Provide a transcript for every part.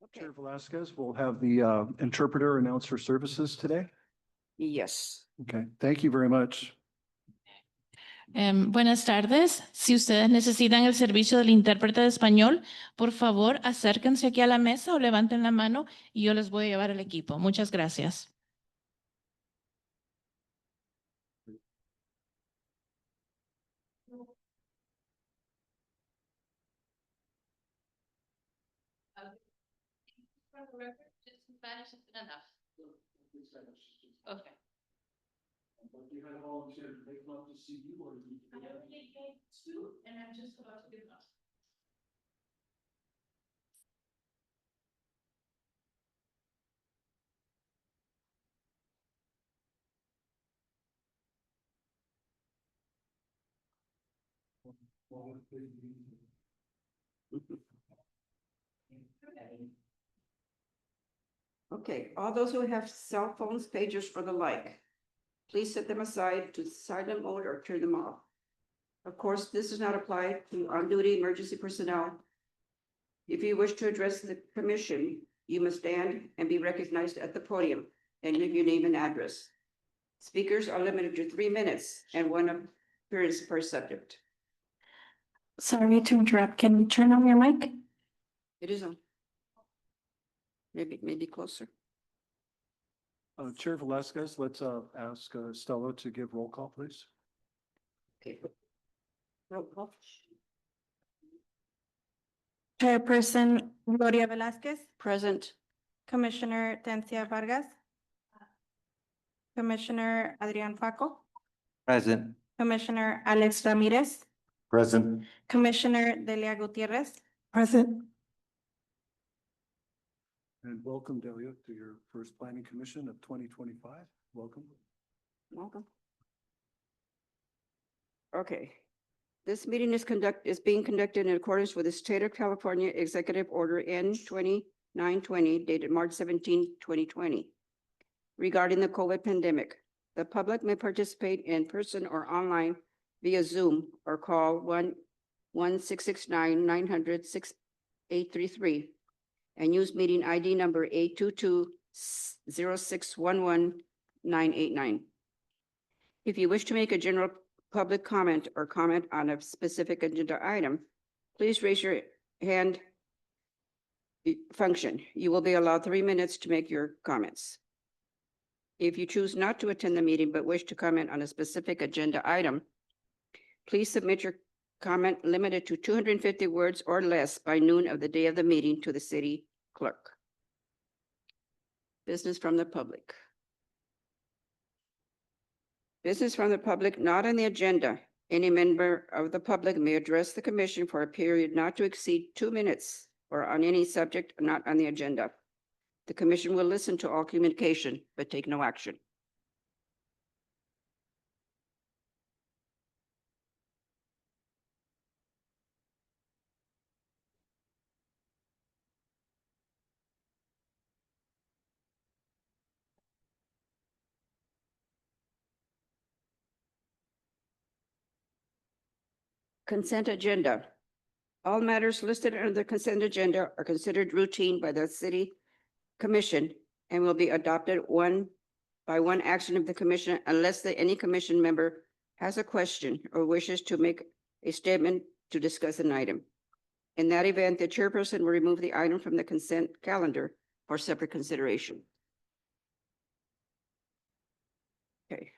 Okay, Chair Velasquez will have the interpreter announce her services today. yes. Okay, thank you very much. Buenas tardes. Si ustedes necesitan el servicio del intérprete de español, por favor, acérquense aquí a la mesa o levanten la mano y yo les voy a llevar el equipo. Muchas gracias. Okay. You had a volunteer to make love to see you or you? Two, and I'm just about to give up. Okay, all those who have cell phones, pagers, or the like, please set them aside to silent mode or turn them off. Of course, this does not apply to on-duty emergency personnel. If you wish to address the commission, you must stand and be recognized at the podium and give your name and address. Speakers are limited to 3 minutes and one appearance per subject. Sorry to interrupt. Can you turn on your mic? It is on. Maybe closer. Chair Velasquez, let's ask Stella to give roll call, please. Okay. Roll call. Chairperson Gloria Velasquez, Present. Commissioner Tencia Vargas, Commissioner Adrian Faco, Present. Commissioner Alex Ramirez, Present. Commissioner Delia Gutierrez. Present. And welcome, Delia, to your first planning commission of 2025. Welcome. Welcome. Okay. This meeting is being conducted in accordance with the State of California Executive Order N 2920 dated March 17, 2020. Regarding the COVID pandemic, the public may participate in person or online via Zoom or call 1-669-900-6833 and use meeting ID number 822-0611-989. If you wish to make a general public comment or comment on a specific agenda item, please raise your hand function. You will be allowed 3 minutes to make your comments. If you choose not to attend the meeting but wish to comment on a specific agenda item, please submit your comment limited to 250 words or less by noon of the day of the meeting to the city clerk. Business from the public. Business from the public not on the agenda. Any member of the public may address the commission for a period not to exceed 2 minutes or on any subject not on the agenda. The commission will listen to all communication, but take no action. Consent agenda. All matters listed under the consent agenda are considered routine by the city commission and will be adopted one by one action of the commission unless any commission member has a question or wishes to make a statement to discuss an item. In that event, the chairperson will remove the item from the consent calendar for separate consideration. Okay.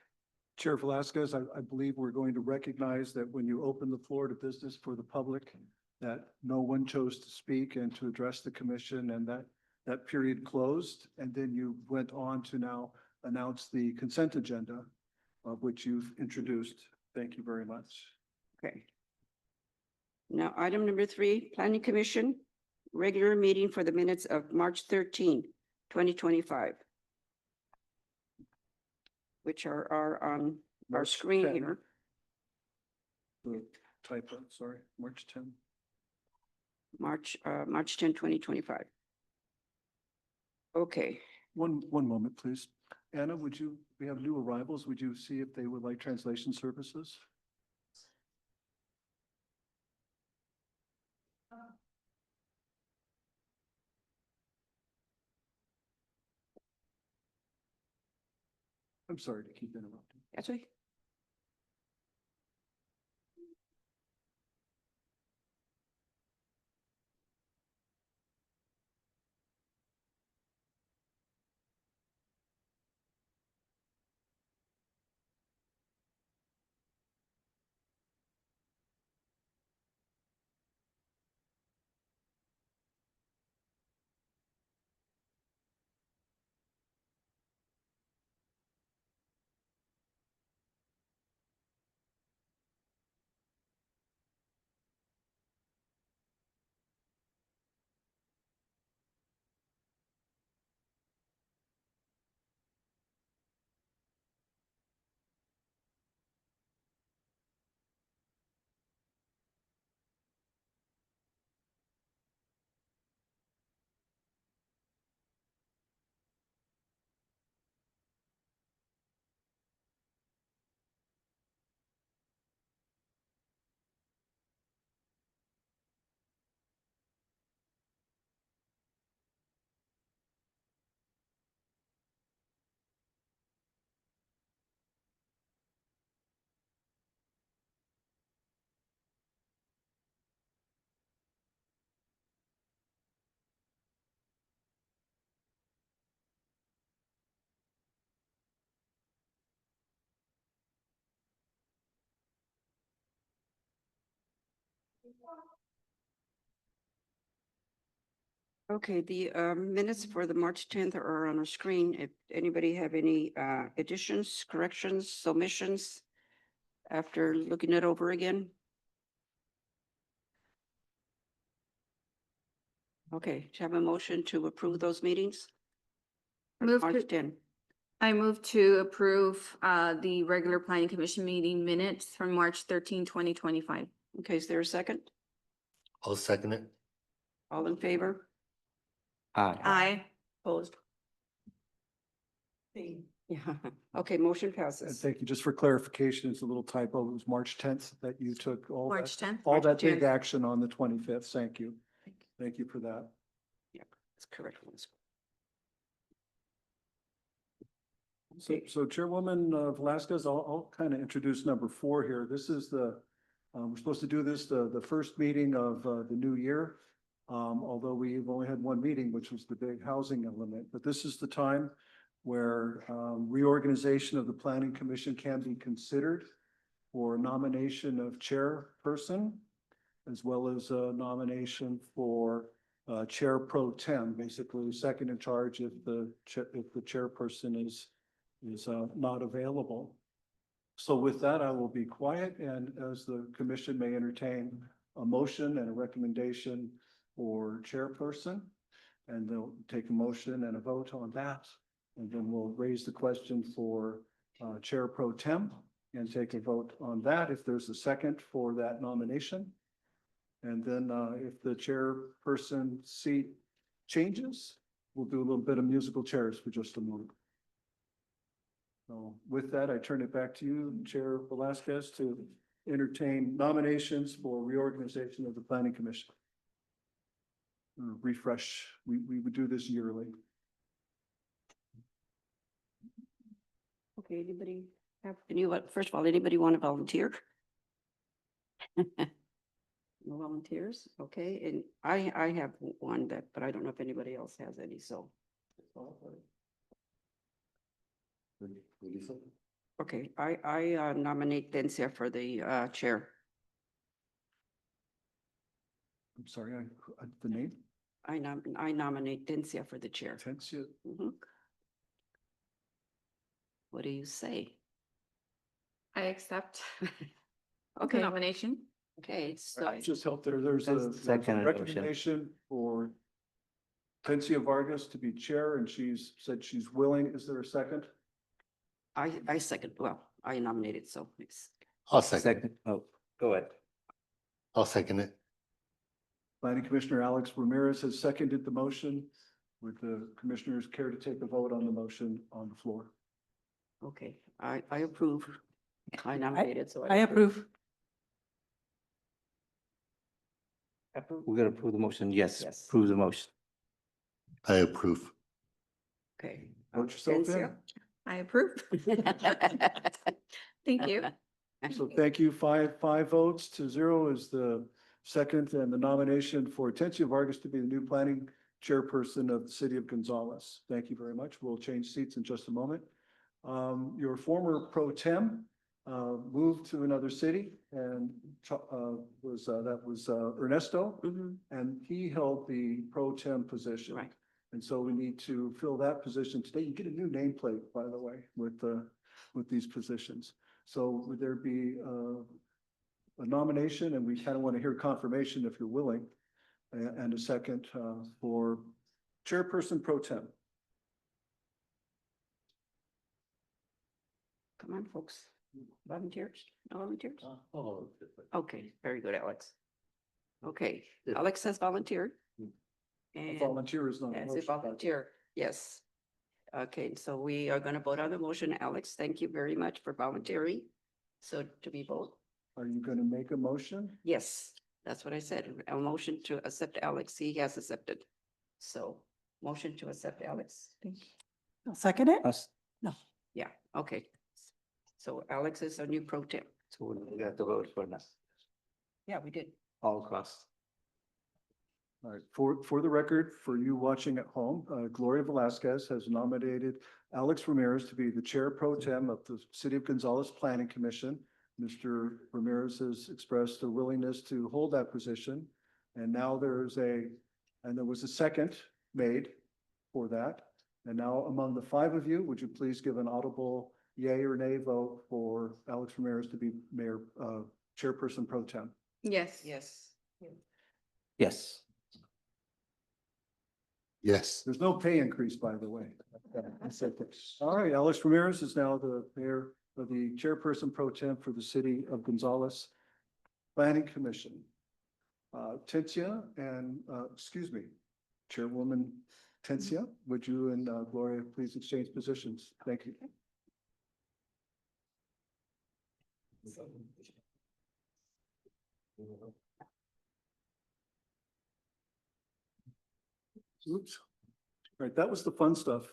Chair Velasquez, I believe we're going to recognize that when you open the floor to business for the public, that no one chose to speak and to address the commission, and that period closed. And then you went on to now announce the consent agenda, of which you've introduced. Thank you very much. Okay. Now, item number 3, Planning Commission, regular meeting for the minutes of March 13, 2025. Which are on our March screen 10. here. The typo, sorry, March 10. March 10, 2025. Okay, One moment, please. Anna, we have new arrivals. Would you see if they would like translation services? I'm sorry to keep interrupting. That's right. Okay, the minutes for the March 10th are on our screen. If anybody have any additions, corrections, submissions after looking it over again? Okay, to have a motion to approve those meetings? Move March to, 10. I move to approve the regular planning commission meeting minutes from March 13, 2025. Okay, is there a second? I'll second it. All in favor? Aye. Aye. Opposed? Yeah, okay, motion And passes. thank you. Just for clarification, it's a little typo. It was March 10th that you took all that, March 10th. all March that big 10th. action on the 25th. Thank you. Thank you for that. That's correct. So Chairwoman Velasquez, I'll kind of introduce number 4 here. This is we're supposed to do this the first meeting of the new year. Although we've only had one meeting, which was the big housing element, but this is the time where reorganization of the Planning Commission can be considered for nomination of chairperson, as well as a nomination for chair pro tem, basically second in charge if the chairperson is not available. So with that, I will be quiet, and as the commission may entertain a motion and a recommendation for chairperson, and they'll take a motion and a vote on that. And then we'll raise the question for chair pro tem and take a vote on that if there's a second for that nomination. And then if the chairperson seat changes, we'll do a little bit of musical chairs for just a moment. So with that, I turn it back to you, Chair Velasquez, to entertain nominations for reorganization of the Planning Commission. Refresh, we would do this yearly. Okay, anybody have, first of all, anybody want to volunteer? No volunteers, okay, and I have one that, but I don't know if anybody else has any, so. Okay, I nominate Tencia for the chair. I'm sorry, the name, I nominate Tencia for the chair. Tencia. Mhm. What do you say? I accept the Okay, nomination. okay, so I just helped there. There's a Second motion. recommendation for Tencia Vargas to be chair, and she's said she's willing. Is there a second? I second, well, I nominated, so it's, I'll second. Oh, go ahead. I'll second it. Planning Commissioner Alex Ramirez has seconded the motion. Would the commissioners care to take a vote on the motion on the floor? okay, I approve. I nominated, so. I approve. We're gonna approve the motion. Yes, Yes. approve the motion. I approve. Okay. Vote yourself in. Tencia? I approve. Thank you. So thank you. Five votes to zero is the second, and the nomination for Tensia Vargas to be the new planning chairperson of the city of Gonzales. Thank you very much. We'll change seats in just a moment. Your former pro tem moved to another city and that was Ernesto, Mhm. and he held the pro tem position. Right. And so we need to fill that position today. You get a new nameplate, by the way, with these positions. So would there be a nomination, and we kind of want to hear confirmation if you're willing, and a second for chairperson pro tem. Come on, folks. Volunteers? No volunteers? Okay, very good, Alex. Okay, Alex has volunteered. A And volunteer is not a as a motion. volunteer, yes. Okay, so we are gonna vote on the motion. Alex, thank you very much for volunteering. So to be vote, Are you going to make a motion? yes, that's what I said. A motion to accept Alex, he has accepted. So motion to accept Alex. I'll second it. Us, Yeah, okay. So Alex is our new pro temp. so we got to vote for that, Yeah, we did. all across. All right, for the record, for you watching at home, Gloria Velasquez has nominated Alex Ramirez to be the chair pro tem of the City of Gonzales Planning Commission. Mr. Ramirez has expressed a willingness to hold that position. And now there was a second made for that. And now among the five of you, would you please give an audible yay or nay vote for Alex Ramirez to be mayor, chairperson pro tem? Yes. Yes. Yes. Yes. There's no pay increase, by the way. All right, Alex Ramirez is now the mayor of the chairperson pro tem for the city of Gonzales Planning Commission. Tensia and, excuse me, Chairwoman Tensia, would you and Gloria please exchange positions? Thank you. Oops. All right, that was the fun stuff.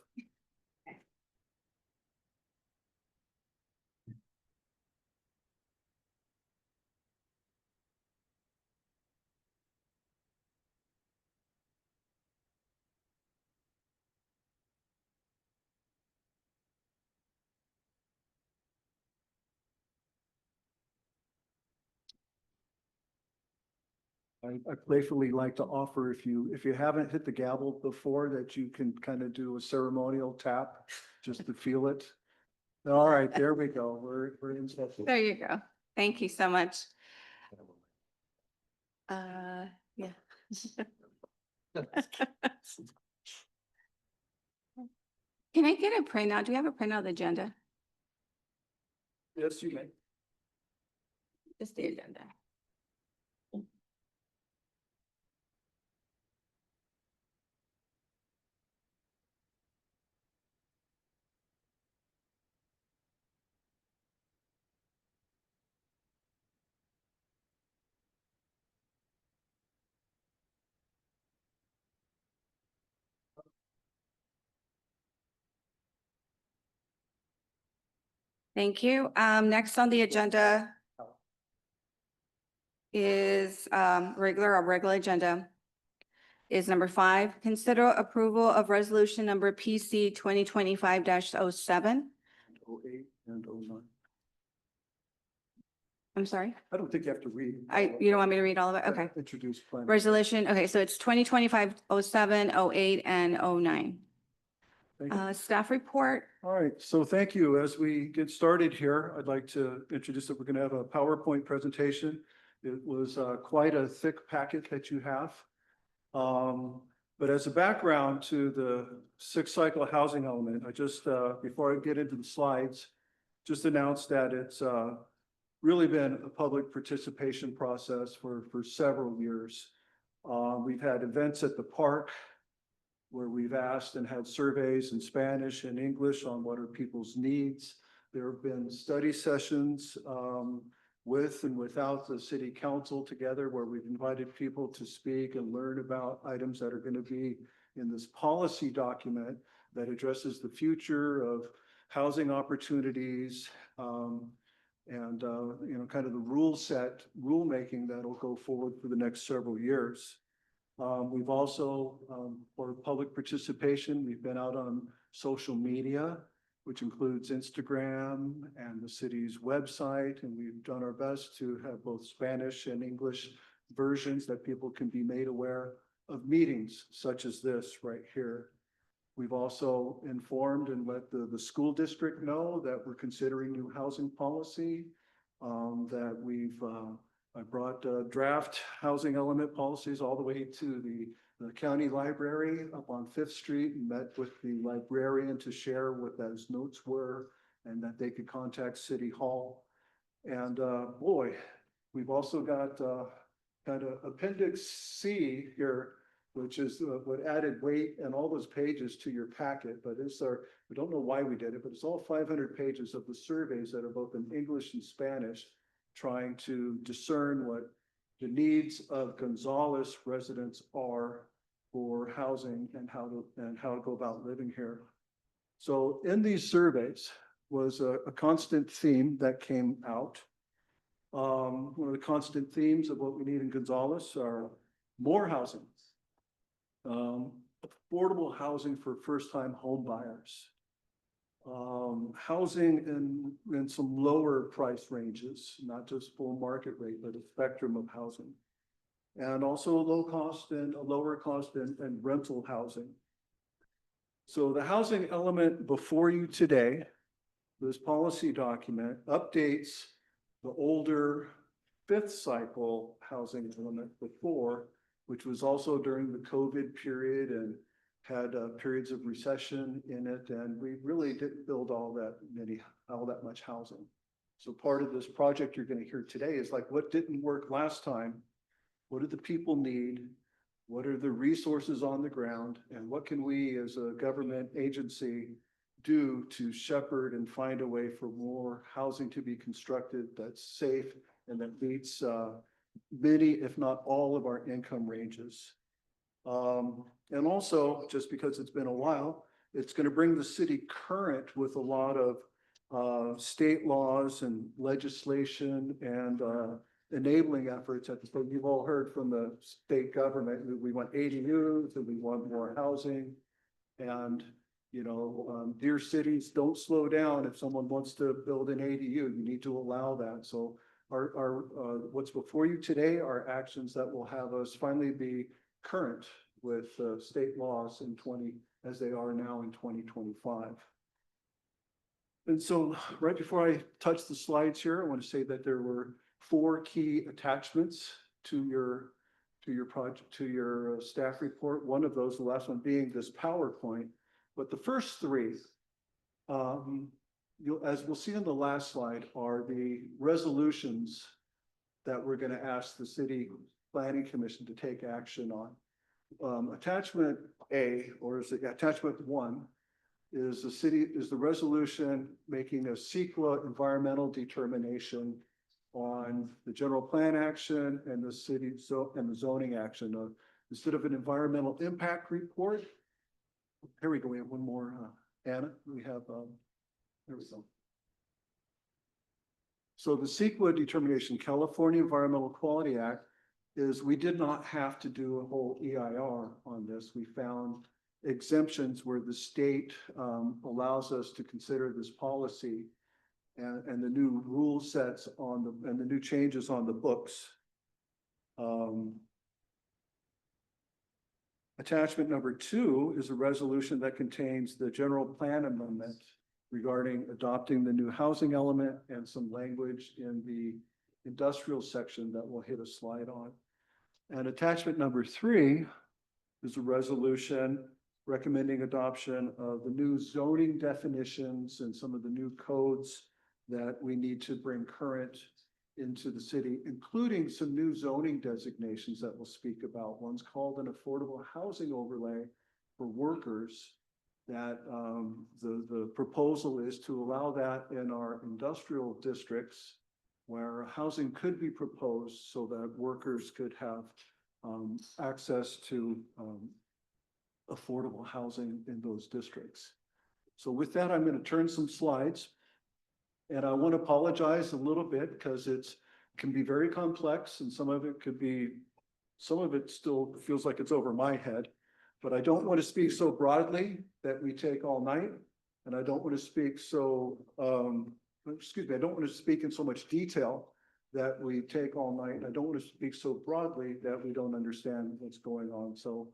I playfully like to offer, if you haven't hit the gavel before, that you can kind of do a ceremonial tap just to feel it. All right, there we go. We're in session. There you go. Thank you so much. Yeah. Can I get a printout? Do we have a printout of the agenda? Yes, you may. Just the agenda. Thank you. Next on the agenda is our regular agenda is number 5. Consider approval of resolution number PC 2025-07. 08 and 09. I'm sorry, I don't think you have to read. you don't want me to read all of it? Okay. Introduce plan. Resolution, okay, so it's 2025-07, 08, and 09. Thank you. Staff report. All right, so thank you. As we get started here, I'd like to introduce that we're going to have a PowerPoint presentation. It was quite a thick packet that you have. But as a background to the 6-cycle housing element, I just, before I get into the slides, just announced that it's really been a public participation process for several years. We've had events at the park where we've asked and had surveys in Spanish and English on what are people's needs. There have been study sessions with and without the city council together where we've invited people to speak and learn about items that are going to be in this policy document that addresses the future of housing opportunities, and, kind of the rulemaking that'll go forward for the next several years. We've also, for public participation, we've been out on social media, which includes Instagram and the city's website, and we've done our best to have both Spanish and English versions that people can be made aware of meetings such as this right here. We've also informed and let the school district know that we're considering new housing policy, that I brought draft housing element policies all the way to the county library up on Fifth Street and met with the librarian to share what those notes were and that they could contact City Hall. And boy, we've also got kind of Appendix C here, which is what added weight and all those pages to your packet, but we don't know why we did it, but it's all 500 pages of the surveys that are both in English and Spanish, trying to discern what the needs of Gonzales residents are for housing and how to go about living here. So in these surveys was a constant theme that came out. One of the constant themes of what we need in Gonzales are more housing, affordable housing for first-time home buyers, housing in some lower price ranges, not just full market rate, but a spectrum of housing, and also low cost and a lower cost and rental housing. So the housing element before you today, this policy document updates the older fifth cycle housing element before, which was also during the COVID period and had periods of recession in it, and we really didn't build all that much housing. So part of this project you're going to hear today is like, what didn't work last time? What do the people need? What are the resources on the ground? And what can we as a government agency do to shepherd and find a way for more housing to be constructed that's safe and that meets many, if not all, of our income ranges? And also, just because it's been a while, it's going to bring the city current with a lot of state laws and legislation and enabling efforts at the state. You've all heard from the state government that we want ADUs and we want more housing. And, dear cities, don't slow down. If someone wants to build an ADU, you need to allow that. So our what's before you today are actions that will have us finally be current with state laws as they are now in 2025. And so right before I touch the slides here, I want to say that there were 4 key attachments to your project, to your staff report. One of those, the last one being this PowerPoint, but the first 3, as we'll see on the last slide, are the resolutions that we're going to ask the City Planning Commission to take action on. Attachment A, or is it attachment 1, is the resolution making a CEQA environmental determination on the general plan action and the zoning action. Instead of an environmental impact report, here we go. We have one more, Anna. We have, there we go. So the CEQA determination, California Environmental Quality Act, is we did not have to do a whole EIR on this. We found exemptions where the state allows us to consider this policy and the new rule sets and the new changes on the books. Attachment number 2 is a resolution that contains the general plan amendment regarding adopting the new housing element and some language in the industrial section that we'll hit a slide on. And attachment number 3 is a resolution recommending adoption of the new zoning definitions and some of the new codes that we need to bring current into the city, including some new zoning designations that we'll speak about. One's called an affordable housing overlay for workers, that the proposal is to allow that in our industrial districts where housing could be proposed so that workers could have access to affordable housing in those districts. So with that, I'm going to turn some slides. And I want to apologize a little bit because can be very complex and some of it still feels like it's over my head. But I don't want to speak so broadly that we take all night. And I don't want to speak I don't want to speak in so much detail that we take all night. I don't want to speak so broadly that we don't understand what's going on. So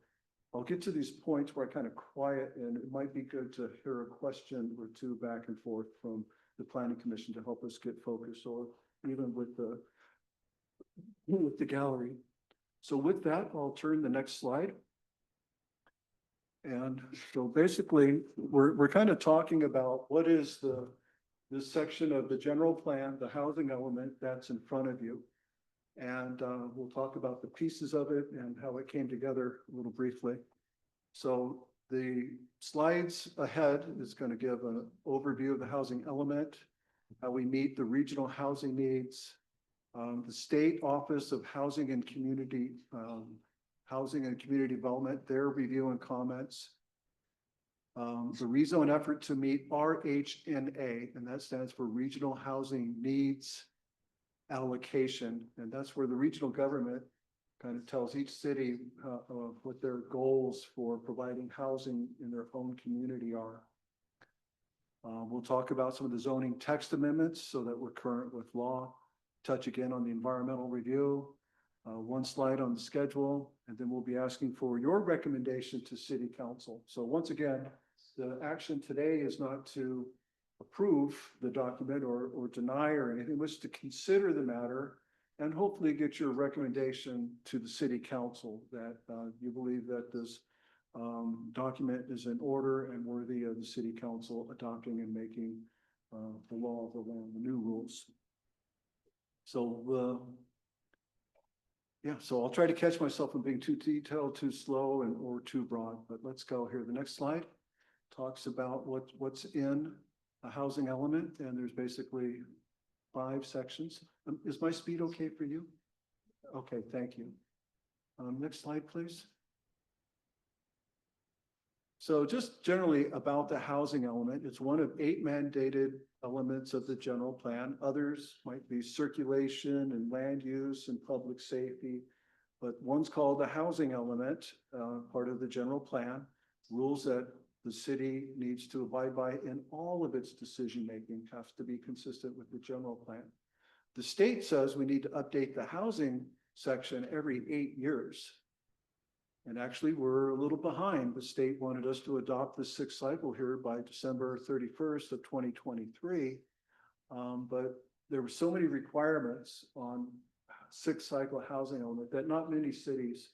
I'll get to these points where I kind of quiet, and it might be good to hear a question or two back and forth from the planning commission to help us get focused, or even with the gallery. So with that, I'll turn the next slide. And so basically, we're kind of talking about what is this section of the general plan, the housing element that's in front of you. And we'll talk about the pieces of it and how it came together a little briefly. So the slides ahead is going to give an overview of the housing element, how we meet the regional housing needs, the State Office of Housing and Community Development, their review and comments. The rezone effort to meet RHNA, and that stands for Regional Housing Needs Allocation. And that's where the regional government kind of tells each city what their goals for providing housing in their own community are. We'll talk about some of the zoning text amendments so that we're current with law, touch again on the environmental review, one slide on the schedule, and then we'll be asking for your recommendation to City Council. So once again, the action today is not to approve the document or deny or anything, it was to consider the matter and hopefully get your recommendation to the City Council that you believe that this document is in order and worthy of the City Council adopting and making the law of the land, the new rules. So so I'll try to catch myself from being too detailed, too slow, or too broad, but let's go here. The next slide talks about what's in a housing element, and there's basically 5 sections. Is my speed okay for you? Okay, thank you. Next slide, please. So just generally about the housing element, it's one of 8 mandated elements of the general plan. Others might be circulation and land use and public safety, but one's called the housing element, part of the general plan, rules that the city needs to abide by in all of its decision-making has to be consistent with the general plan. The state says we need to update the housing section every 8 years. And actually, we're a little behind. The state wanted us to adopt the 6th cycle here by December 31st of 2023. But there were so many requirements on 6th cycle housing element that not many cities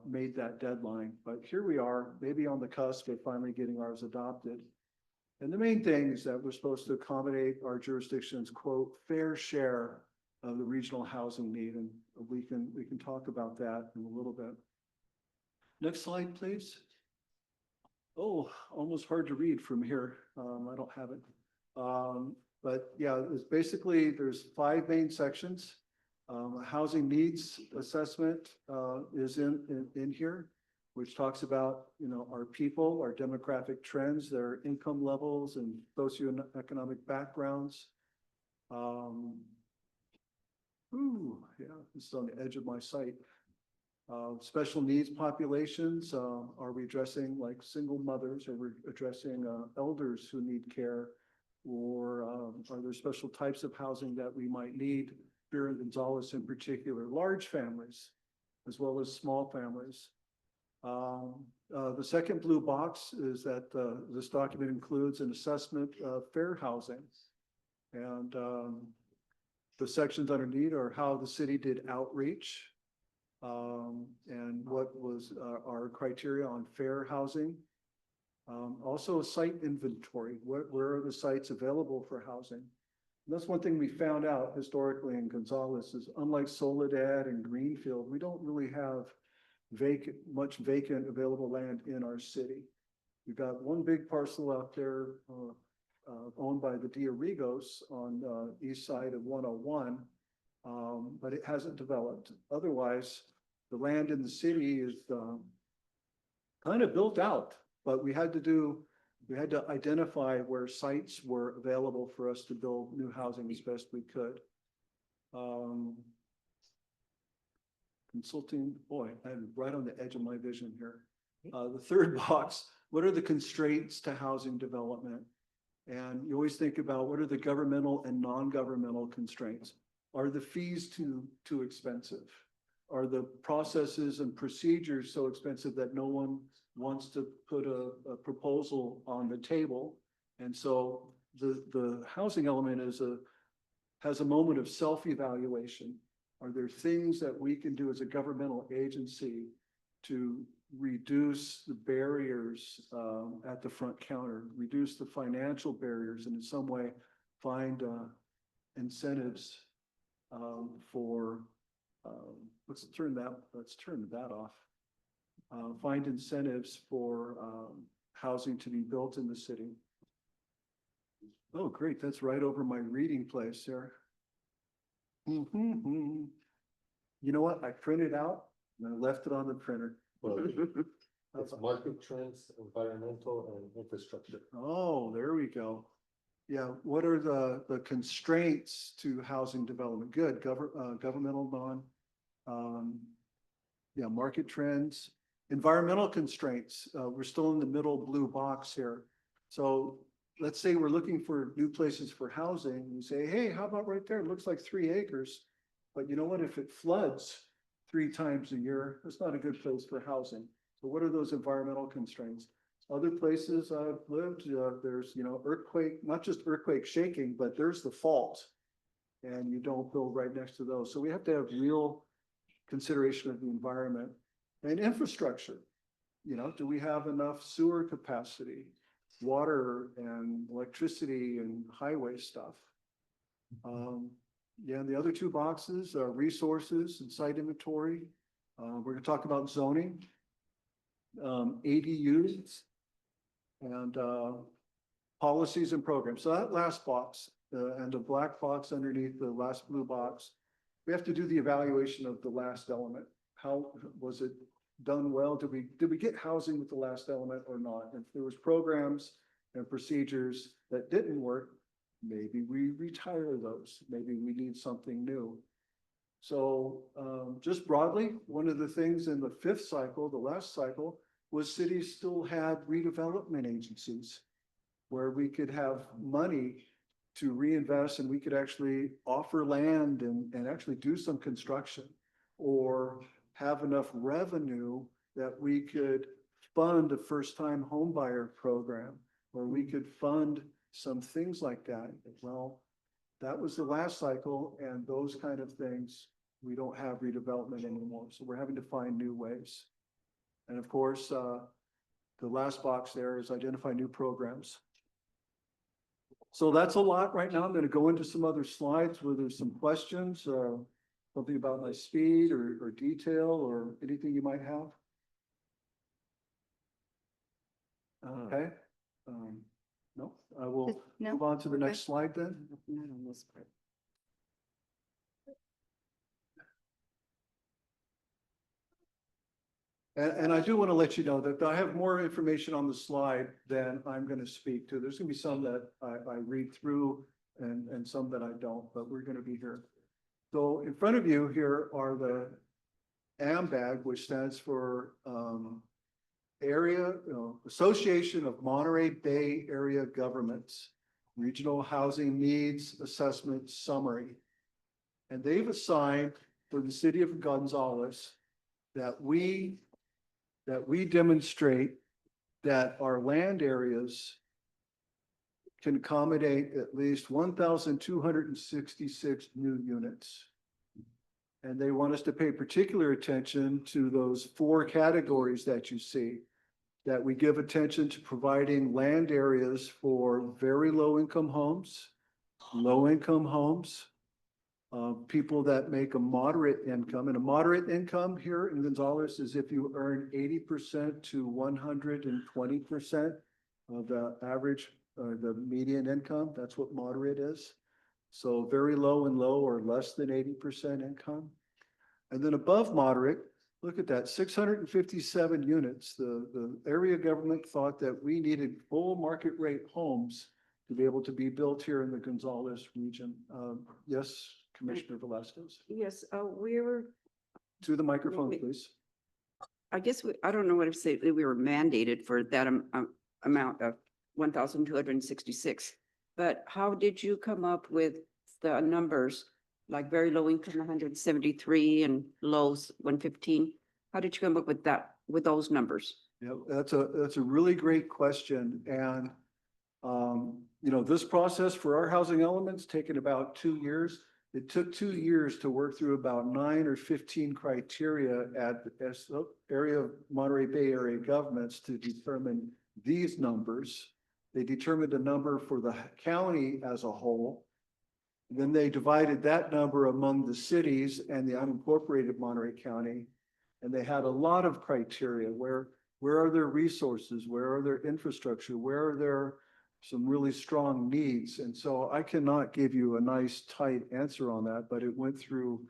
made that deadline. But here we are, maybe on the cusp of finally getting ours adopted. And the main thing is that we're supposed to accommodate our jurisdiction's, quote, fair share of the regional housing need. And we can talk about that in a little bit. Next slide, please. Oh, almost hard to read from here. I don't have it. But yeah, it's basically, there's 5 main sections. Housing needs assessment is in here, which talks about, our people, our demographic trends, their income levels and socioeconomic backgrounds. This is on the edge of my site. Special needs populations, are we addressing like single mothers? Are we addressing elders who need care? Or are there special types of housing that we might need? Here in Gonzales in particular, large families as well as small families. The second blue box is that this document includes an assessment of fair housing. And the sections underneath are how the city did outreach. And what was our criteria on fair housing. Also a site inventory, where are the sites available for housing? And that's one thing we found out historically in Gonzales is unlike Soledad and Greenfield, we don't really have much vacant available land in our city. We've got one big parcel out there owned by the Diarrigos on the east side of 101, but it hasn't developed. Otherwise, the land in the city is kind of built out, but we had to do We had to identify where sites were available for us to build new housing as best we could. Consulting, boy, I'm right on the edge of my vision here. The third box, what are the constraints to housing development? And you always think about what are the governmental and non-governmental constraints? Are the fees too expensive? Are the processes and procedures so expensive that no one wants to put a proposal on the table? And so the housing element has a moment of self-evaluation. Are there things that we can do as a governmental agency to reduce the barriers at the front counter, reduce the financial barriers, and in some way find incentives for let's turn that off. Find incentives for housing to be built in the city. Oh, great! That's right over my reading place there. You know what? I printed out and I left it on the printer. Well, it's market trends, environmental and infrastructure. Oh, there we go. Yeah, what are the constraints to housing development? Good, governmental yeah, market trends, environmental constraints. We're still in the middle blue box here. So let's say we're looking for new places for housing. We say, hey, how about right there? It looks like 3 acres. But you know what? If it floods 3 times a year, that's not a good place for housing. So what are those environmental constraints? Other places I've lived, there's, earthquake, not just earthquake shaking, but there's the fault. And you don't build right next to those. So we have to have real consideration of the environment and infrastructure. Do we have enough sewer capacity, water and electricity and highway stuff? Yeah, and the other 2 boxes are resources and site inventory. We're gonna talk about zoning, ADUs, and policies and programs. So that last box and the black box underneath the last blue box, we have to do the evaluation of the last element. How was it done well? Did we get housing with the last element or not? If there was programs and procedures that didn't work, maybe we retire those. Maybe we need something new. So just broadly, one of the things in the 5th cycle, the last cycle, was cities still had redevelopment agencies where we could have money to reinvest and we could actually offer land and actually do some construction or have enough revenue that we could fund a first-time home buyer program or we could fund some things like that. Well, that was the last cycle and those kind of things, we don't have redevelopment anymore. So we're having to find new ways. And of course, the last box there is identify new programs. So that's a lot right now. I'm going to go into some other slides where there's some questions, something about my speed or detail or anything you might have. Okay. No, I will No, move on to the we're next slide then. not on this part. And I do want to let you know that I have more information on the slide than I'm going to speak to. There's going to be some that I read through and some that I don't, but we're going to be here. So in front of you here are the AMBAG, which stands for Association of Monterey Bay Area Governments, Regional Housing Needs Assessment Summary. And they've assigned for the city of Gonzales that we demonstrate that our land areas can accommodate at least 1,266 new units. And they want us to pay particular attention to those 4 categories that you see, that we give attention to providing land areas for very low income homes, low income homes, people that make a moderate income. And a moderate income here in Gonzales is if you earn 80% to 120% of the average, the median income. That's what moderate is. So very low and low or less than 80% income. And then above moderate Look at that, 657 units. The area government thought that we needed full market rate homes to be able to be built here in the Gonzales region. Yes, Commissioner Velasquez, Yes, we're, to the microphone, Wait. please. I guess, I don't know what to say, that we were mandated for that amount of 1,266. But how did you come up with the numbers, like very low income, 173 and lows 115? How did you come up with that, with those numbers? Yeah, that's a really great question. And, you know, this process for our housing elements taken about 2 years. It took 2 years to work through about 9 or 15 criteria at the area of Monterey Bay area governments to determine these numbers. They determined a number for the county as a whole. Then they divided that number among the cities and the unincorporated Monterey County. And they had a lot of criteria where are their resources? Where are their infrastructure? Where are there some really strong needs? And so I cannot give you a nice tight answer on that, but it went through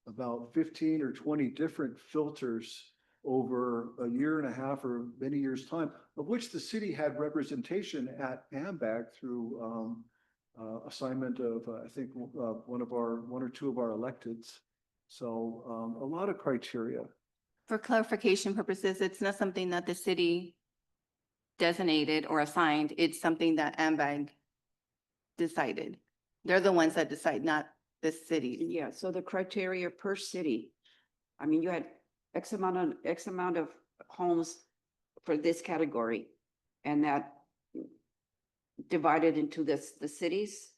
about 15 or 20 different filters over a year and a half or many years' time, of which the city had representation at AMBAG through assignment of, I think, one or two of our electeds. So a lot of criteria. For clarification purposes, it's not something that the city designated or assigned. It's something that AMBAG decided. They're the ones that decide, not the city. Yeah, so the criteria per city. I mean, you had X amount of homes for this category, and that divided into the cities.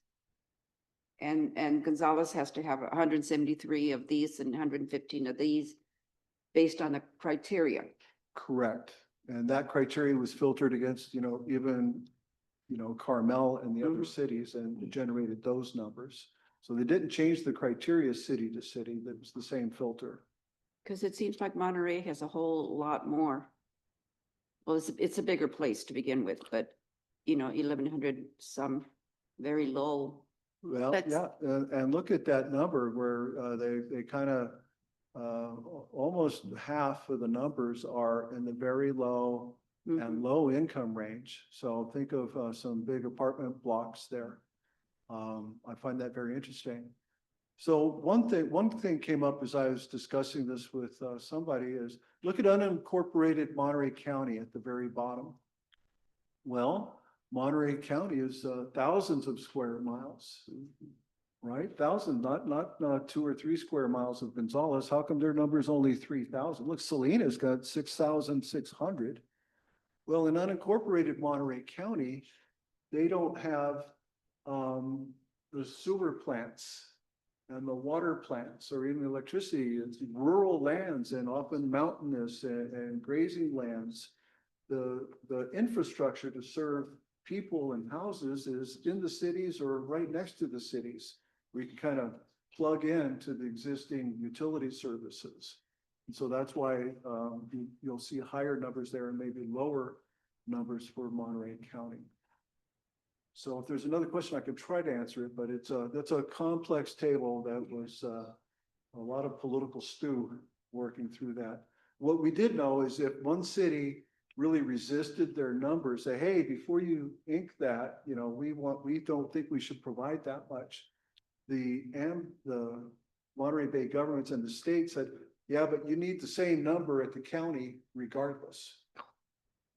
And Gonzales has to have 173 of these and 115 of these based on the criteria. Correct. And that criteria was filtered against, you know, even, you know, Carmel and the other Mhm. cities, and it generated those numbers. So they didn't change the criteria city to city. That was the same filter. Because it seems like Monterey has a whole lot more. Well, it's a bigger place to begin with, but, you know, 1,100 some very low. Well, That's- yeah, and look at that number where they kind of almost half of the numbers are in the very low Mhm. and low income range. So think of some big apartment blocks there. I find that very interesting. So one thing came up as I was discussing this with somebody is look at unincorporated Monterey County at the very bottom. Well, Monterey County is thousands of square miles, right? Thousand, not 2 or 3 square miles of Gonzales. How come their number is only 3,000? Look, Selena's got 6,600. Well, in unincorporated Monterey County, they don't have the sewer plants and the water plants or even electricity. It's rural lands and often mountainous and grazing lands. The infrastructure to serve people and houses is in the cities or right next to the cities. We can kind of plug into the existing utility services. And so that's why you'll see higher numbers there and maybe lower numbers for Monterey County. So if there's another question, I could try to answer it, but that's a complex table that was a lot of political stew working through that. What we did know is if one city really resisted their numbers, say, hey, before you ink that, you know, we don't think we should provide that much. The Monterey Bay governments and the state said, yeah, but you need the same number at the county regardless.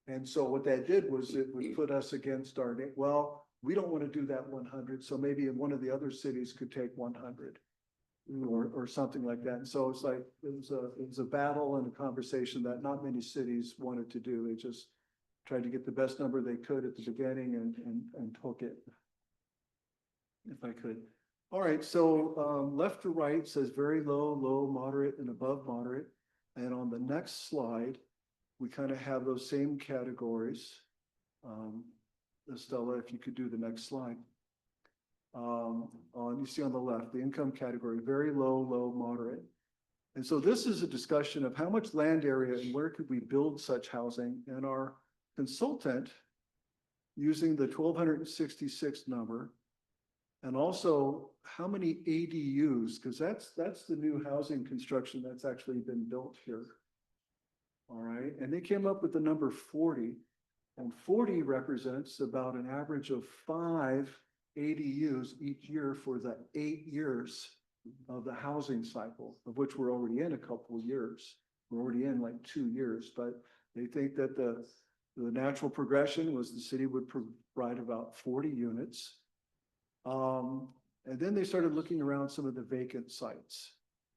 And so what that did was it would put us against our, well, we don't want to do that 100. So maybe one of the other cities could take 100 or something like that. And so it's like, it was a battle and a conversation that not many cities wanted to do. They just tried to get the best number they could at the beginning and took it. If I could. All right. So left to right says very low, low, moderate, and above moderate. And on the next slide, we kind of have those same categories. Estella, if you could do the next slide. You see on the left, the income category, very low, low, moderate. And so this is a discussion of how much land area and where could we build such housing. And our consultant, using the 1,266 number, and also how many ADUs, because that's the new housing construction that's actually been built here. All right, and they came up with the number 40. And 40 represents about an average of 5 ADUs each year for the 8 years of the housing cycle, of which we're already in a couple of years. We're already in like 2 years, but they think that the natural progression was the city would provide about 40 units. And then they started looking around some of the vacant sites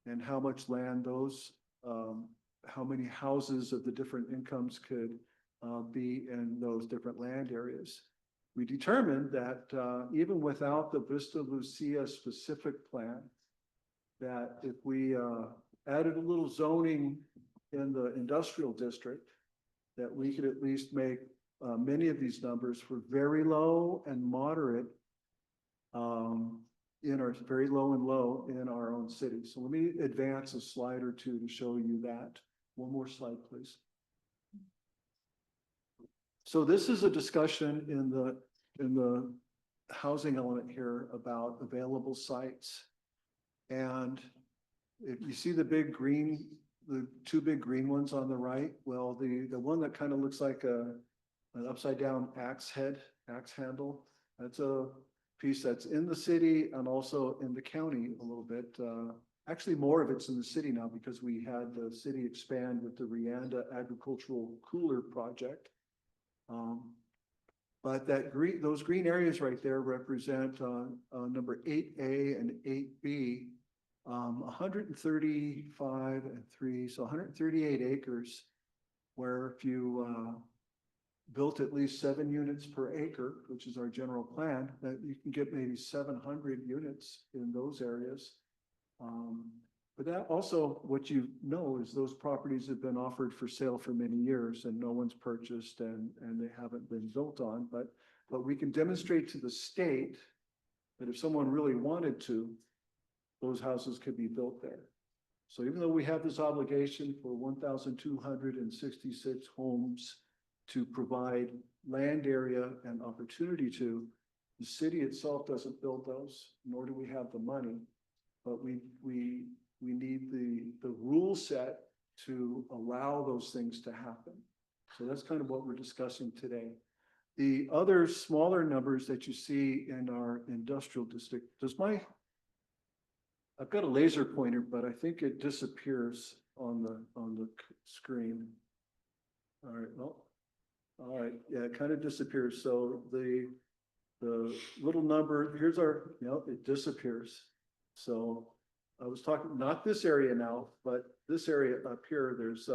and how much land those, how many houses of the different incomes could be in those different land areas. We determined that even without the Vista Lucia specific plan, that if we added a little zoning in the industrial district, that we could at least make many of these numbers for very low and moderate in our very low and low in our own city. So let me advance a slide or two to show you that. One more slide, please. So this is a discussion in the housing element here about available sites. And if you see the big green, the two big green ones on the right, well, the one that kind of looks like an upside down axe handle, that's a piece that's in the city and also in the county a little bit. Actually, more of it's in the city now because we had the city expand with the Rianda Agricultural Cooler Project. But those green areas right there represent number 8A and 8B, 135 and 3, so 138 acres, where if you built at least 7 units per acre, which is our general plan, that you can get maybe 700 units in those areas. But that also, what you know is those properties have been offered for sale for many years and no one's purchased and they haven't been built on. But we can demonstrate to the state that if someone really wanted to, those houses could be built there. So even though we have this obligation for 1,266 homes to provide land area and opportunity to, the city itself doesn't build those, nor do we have the money. But we need the rule set to allow those things to happen. So that's kind of what we're discussing today. The other smaller numbers that you see in our industrial district, I've got a laser pointer, but I think it disappears on the screen. All right, well, all right, yeah, it kind of disappears. So the little number, here's our, it disappears. So I was talking, not this area now, but this area up here, there's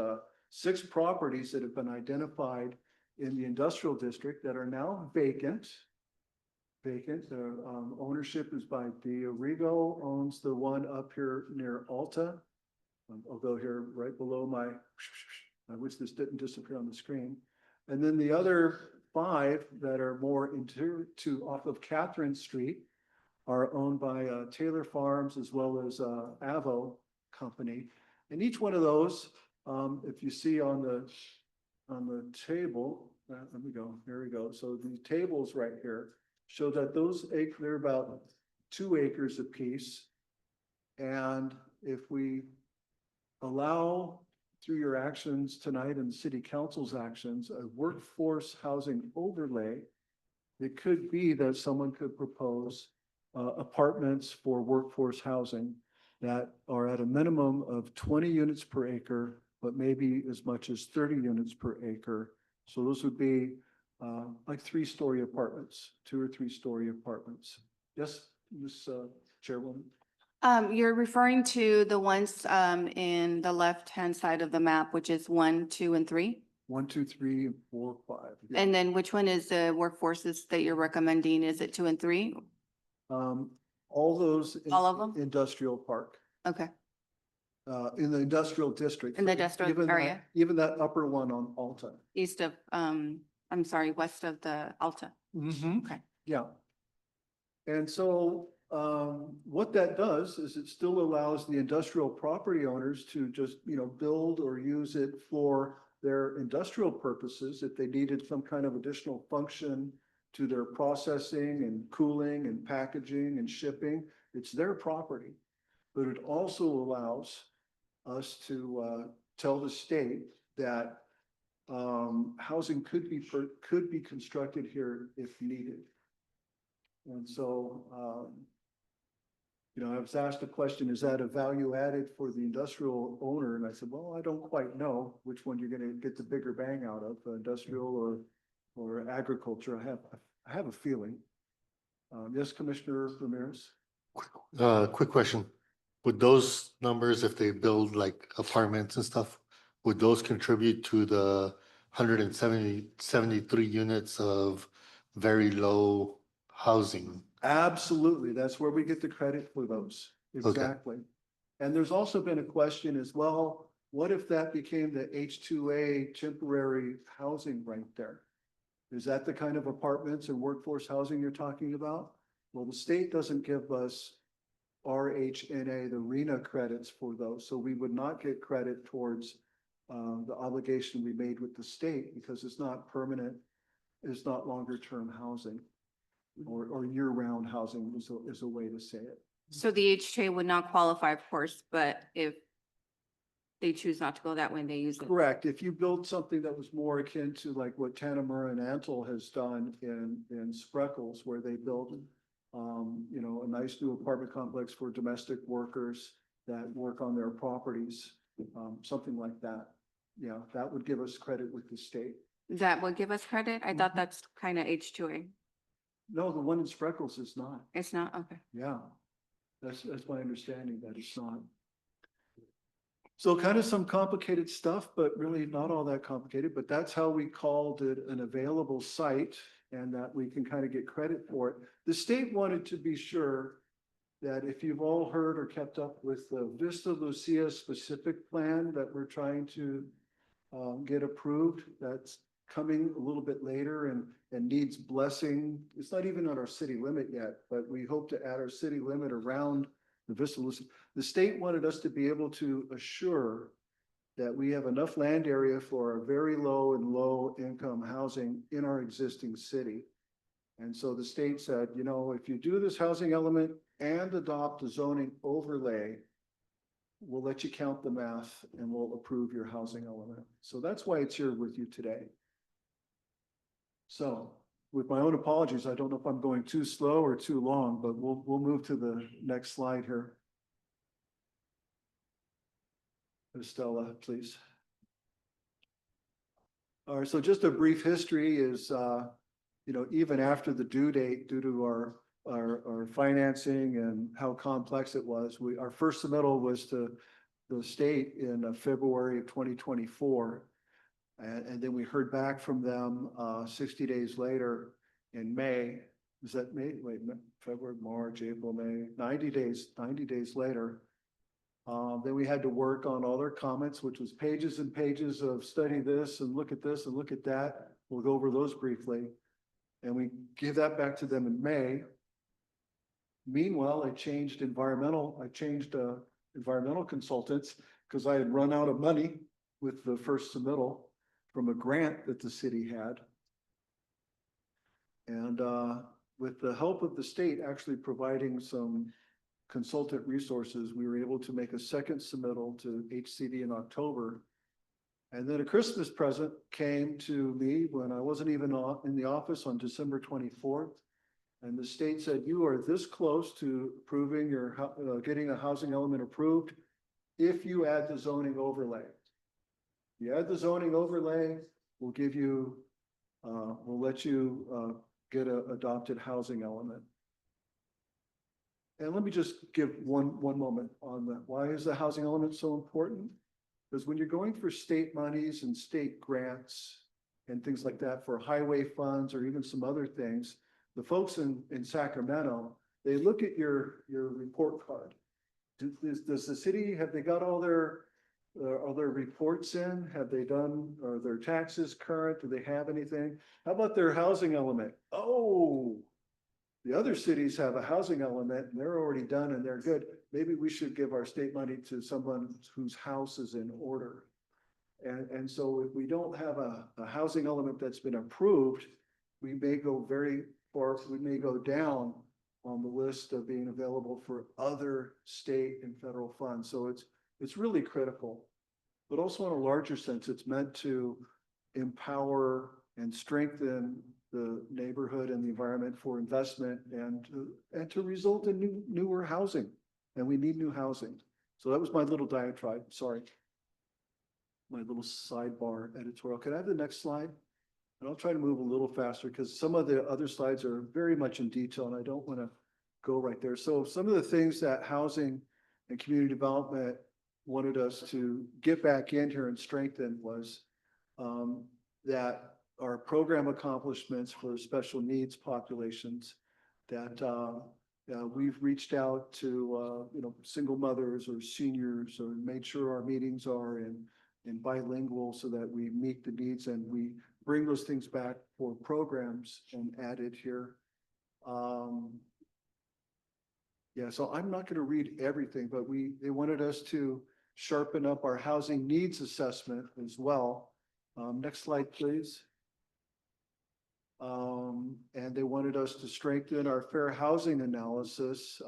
6 properties that have been identified in the industrial district that are now vacant. Ownership is by Diorigo, owns the one up here near Alta. I'll go here right below I wish this didn't disappear on the screen. And then the other 5 that are more off of Catherine Street are owned by Taylor Farms as well as Avo Company. And each one of those, if you see on the table, let me go, here we go. So the tables right here show that those they're about 2 acres apiece. And if we allow through your actions tonight and the city council's actions, a workforce housing overlay, it could be that someone could propose apartments for workforce housing that are at a minimum of 20 units per acre, but maybe as much as 30 units per acre. So those would be like 3-story apartments, 2 or 3-story apartments. Yes, Ms. Chairwoman. You're referring to the ones in the left-hand side of the map, which is 1, 2, and 3? 1, 2, 3, and 4, 5. Yeah. And then which one is the workforces that you're recommending? Is it 2 and 3? All those. All of them? Industrial park, Okay, in the industrial district. in the industrial Even area, even that upper one on Alta. east of, west of the Alta. Okay. Yeah. And so, what that does is it still allows the industrial property owners to just, build or use it for their industrial purposes if they needed some kind of additional function to their processing and cooling and packaging and shipping. It's their property. But it also allows us to tell the state that housing could be constructed here if needed. And so, I was asked a question, is that a value added for the industrial owner? And I said, well, I don't quite know which one you're gonna get the bigger bang out of, industrial or agriculture. I have a feeling. Yes, Commissioner Ramirez? Quick question. Would those numbers, if they build like apartments and stuff, would those contribute to the 73 units of very low housing? Absolutely. That's where we get the credit for those. Exactly. And there's also been a question as well, what if that became the H2A temporary housing right there? Is that the kind of apartments and workforce housing you're talking about? Well, the state doesn't give us RHNA, the RENA credits for those, so we would not get credit towards the obligation we made with the state because it's not permanent, it's not longer term housing or year-round housing is a way to say it. So the HTA would not qualify, of course, but if they choose not to go that way, they use it. Correct. If you build something that was more akin to like what Tanamura and Antle has done in Spreckles, where they built a nice new apartment complex for domestic workers that work on their properties, something like that. Yeah, that would give us credit with the state. That would give us credit? I thought that's kind of H2A. No, the one in Spreckles is not. It's not, okay. Yeah, that's my understanding that it's not. So kind of some complicated stuff, but really not all that complicated, but that's how we called it an available site and that we can kind of get credit for it. The state wanted to be sure that if you've all heard or kept up with the Vista Lucia specific plan that we're trying to get approved, that's coming a little bit later and needs blessing. It's not even on our city limit yet, but we hope to add our city limit around the Vista Lucia. The state wanted us to be able to assure that we have enough land area for our very low and low income housing in our existing city. And so the state said, if you do this housing element and adopt a zoning overlay, we'll let you count the math and we'll approve your housing element. So that's why it's here with you today. So with my own apologies, I don't know if I'm going too slow or too long, but we'll move to the next slide here. Estella, please. All right, so just a brief history is, even after the due date, due to our financing and how complex it was, our first submittal was to the state in February of 2024. And then we heard back from them 60 days later in May. Is that May? Wait, February, March, April, May, 90 days later. Then we had to work on all their comments, which was pages and pages of study this and look at this and look at that. We'll go over those briefly. And we give that back to them in May. Meanwhile, I changed environmental consultants because I had run out of money with the first submittal from a grant that the city had. And with the help of the state actually providing some consultant resources, we were able to make a second submittal to HCD in October. And then a Christmas present came to me when I wasn't even in the office on December 24th. And the state said, you are this close to approving getting a housing element approved if you add the zoning overlay. You add the zoning overlay, we'll give you, we'll let you get an adopted housing element. And let me just give one moment on that. Why is the housing element so important? Because when you're going for state monies and state grants and things like that for highway funds or even some other things, the folks in Sacramento, they look at your report card. Does the city, have they got all their reports in? Have they done, are their taxes current? Do they have anything? How about their housing element? Oh, the other cities have a housing element and they're already done and they're good. Maybe we should give our state money to someone whose house is in order. And so if we don't have a housing element that's been approved, we may go very far, we may go down on the list of being available for other state and federal funds. So it's really critical. but also in a larger sense, it's meant to empower and strengthen the neighborhood and the environment for investment and to result in newer housing. And we need new housing. So that was my little diatribe, sorry. My little sidebar editorial. Could I have the next slide? And I'll try to move a little faster because some of the other slides are very much in detail and I don't want to go right there. So some of the things that housing and community development wanted us to get back in here and strengthen was that our program accomplishments for special needs populations that we've reached out to single mothers or seniors or made sure our meetings are in bilingual so that we meet the needs and we bring those things back for programs and add it here. Yeah, so I'm not going to read everything, but they wanted us to sharpen up our housing needs assessment as well. Next slide, please. And they wanted us to strengthen our fair housing analysis.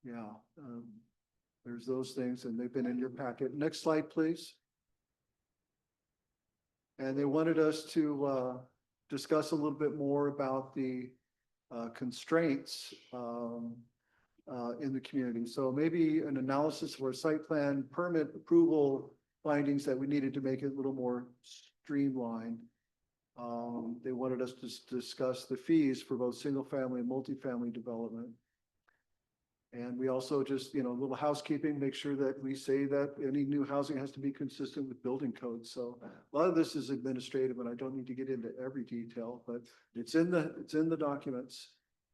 Yeah, there's those things and they've been in your packet. Next slide, please. And they wanted us to discuss a little bit more about the constraints in the community. So maybe an analysis for site plan permit approval findings that we needed to make it a little more streamlined. They wanted us to discuss the fees for both single family and multifamily development. And we also just, a little housekeeping, make sure that we say that any new housing has to be consistent with building codes. So a lot of this is administrative and I don't need to get into every detail, but it's in the documents.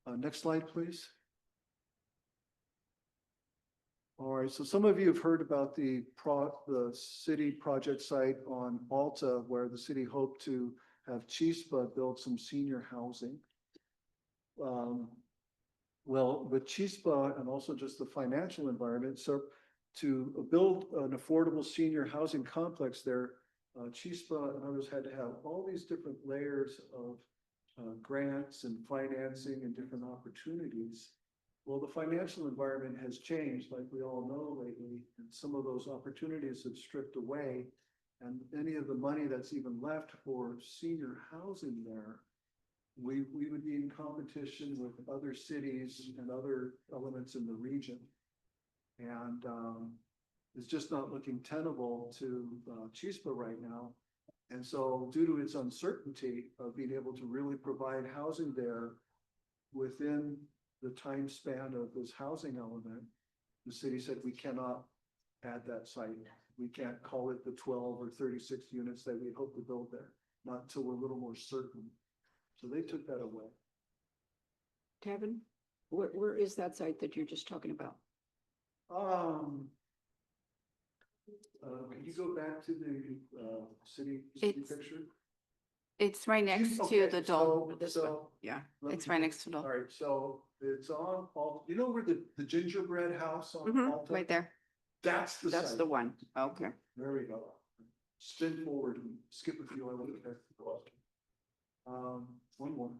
Next slide, please. All right, so some of you have heard about the city project site on Alta where the city hoped to have Chispa build some senior housing. Well, with Chispa and also just the financial environment, so to build an affordable senior housing complex there, Chispa and others had to have all these different layers of grants and financing and different opportunities. Well, the financial environment has changed, like we all know lately, and some of those opportunities have stripped away. And any of the money that's even left for senior housing there, we would be in competition with other cities and other elements in the region. And it's just not looking tenable to Chispa right now. And so due to its uncertainty of being able to really provide housing there within the time span of this housing element, the city said we cannot add that site. We can't call it the 12 or 36 units that we hope to build there, not until we're a little more certain. So they took that away. Kevin, where is that site that you're just talking about? Can you go back to the city It's- picture? It's right next to Okay, the dome. so Yeah. It's right next to the All dome. right, so it's on, you know where the gingerbread house on Mhm, Alta? right there. That's the That's site. the one. Okay. There we go. Spin forward and skip a few. I look at one more.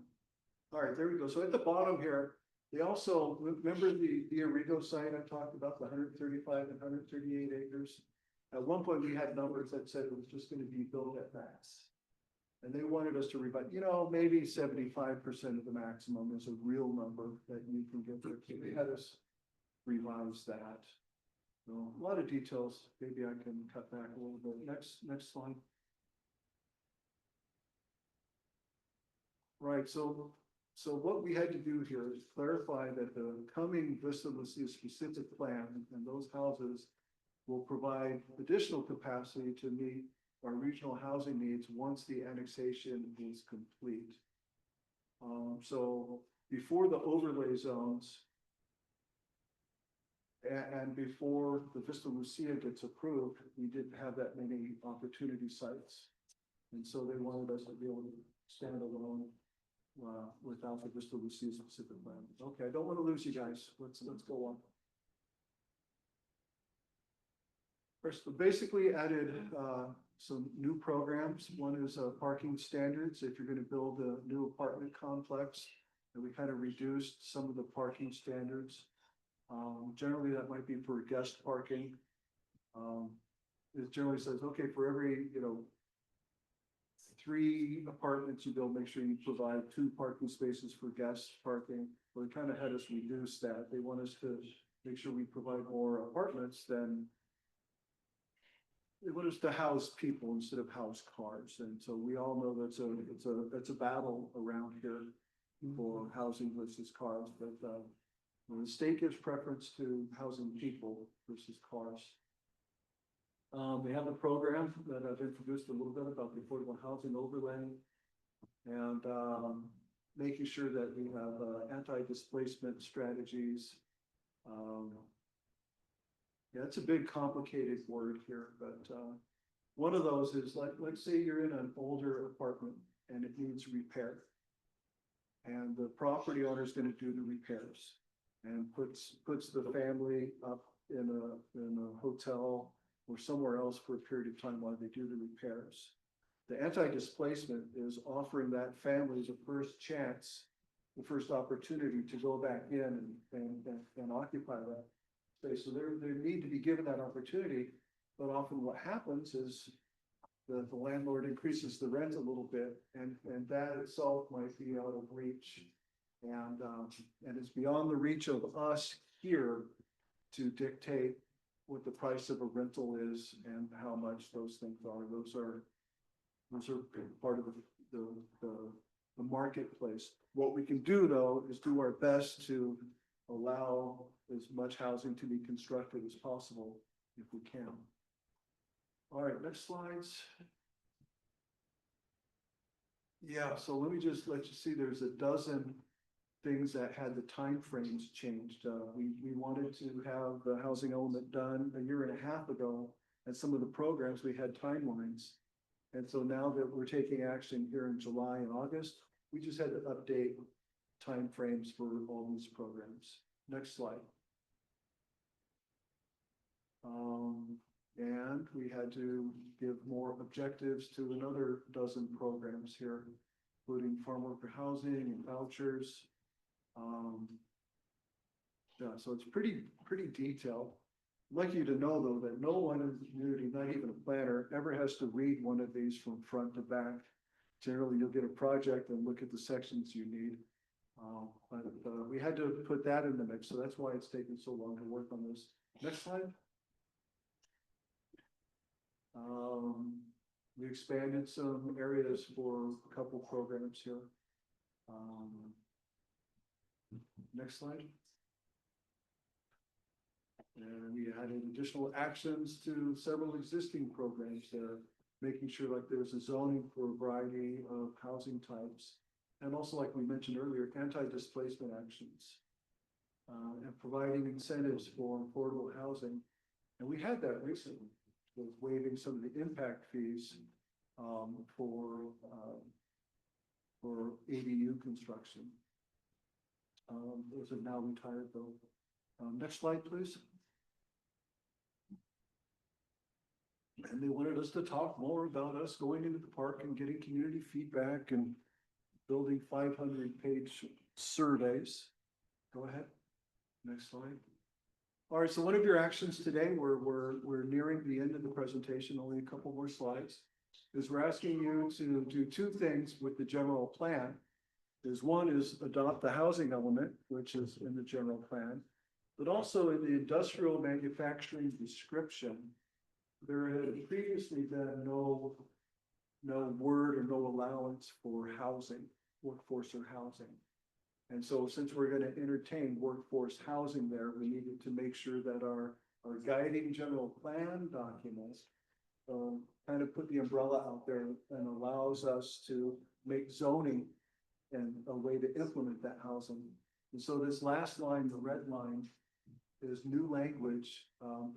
All right, there we go. So at the bottom here, they also, remember the Arrigo site I talked about, the 135 and 138 acres? At one point, we had numbers that said it was just going to be built at max. And they wanted us to revise, maybe 75% of the maximum is a real number that you can get there. So they had us revise that. So a lot of details, maybe I can cut back a little bit. Next slide. Right, so what we had to do here is clarify that the coming Vista Lucia specific plan and those houses will provide additional capacity to meet our regional housing needs once the annexation is complete. So before the overlay zones and before the Vista Lucia gets approved, we didn't have that many opportunity sites. And so they wanted us to be able to stand alone without the Vista Lucia specific plan. Okay, I don't want to lose you guys. Let's go on. First, we basically added some new programs. One is parking standards. If you're going to build a new apartment complex, and we kind of reduced some of the parking standards. Generally, that might be for guest parking. It generally says, okay, for every, 3 apartments you build, make sure you provide 2 parking spaces for guest parking. Well, they kind of had us reduce that. They want us to make sure we provide more apartments than they want us to house people instead of house cars. And so we all know that's a battle around here for housing versus cars, but the state gives preference to housing people versus cars. We have a program that I've introduced a little bit about the affordable housing overlay and making sure that we have anti-displacement strategies. Yeah, it's a big complicated word here, but one of those is like, let's say you're in an older apartment and it needs repair. And the property owner is going to do the repairs and puts the family up in a hotel or somewhere else for a period of time while they do the repairs. The anti-displacement is offering that family the first chance, the first opportunity to go back in and occupy that space. So they need to be given that opportunity, but often what happens is the landlord increases the rent a little bit, and that itself might be out of reach. And it's beyond the reach of us here to dictate what the price of a rental is and how much those things are. Those are part of the marketplace. What we can do though is do our best to allow as much housing to be constructed as possible if we can. All right, next slides. Yeah, so let me just let you see, there's a dozen things that had the timeframes changed. We wanted to have the housing element done a year and a half ago, and some of the programs we had timelines. And so now that we're taking action here in July and August, we just had to update timeframes for all these programs. Next slide. And we had to give more objectives to another dozen programs here, including farm worker housing and vouchers. Yeah, so it's pretty detailed. I'd like you to know though that no one in the community, not even a planner, ever has to read one of these from front to back. Generally, you'll get a project and look at the sections you need. But we had to put that in the mix, so that's why it's taken so long to work on this. Next slide. We expanded some areas for a couple programs here. Next slide. And we added additional actions to several existing programs there, making sure like there's a zoning for a variety of housing types. And also, like we mentioned earlier, anti-displacement actions and providing incentives for affordable housing. And we had that recently with waiving some of the impact fees for ADU construction. Those are now retired though. Next slide, please. And they wanted us to talk more about us going into the park and getting community feedback and building 500-page surveys. Go ahead. Next slide. All right, so one of your actions today, we're nearing the end of the presentation, only a couple more slides, is we're asking you to do 2 things with the general plan. One is adopt the housing element, which is in the general plan, but also in the industrial manufacturing description, there had previously been no word or no allowance for housing, workforce or housing. And so since we're going to entertain workforce housing there, we needed to make sure that our guiding general plan documents kind of put the umbrella out there and allows us to make zoning and a way to implement that housing. And so this last line, the red line, is new language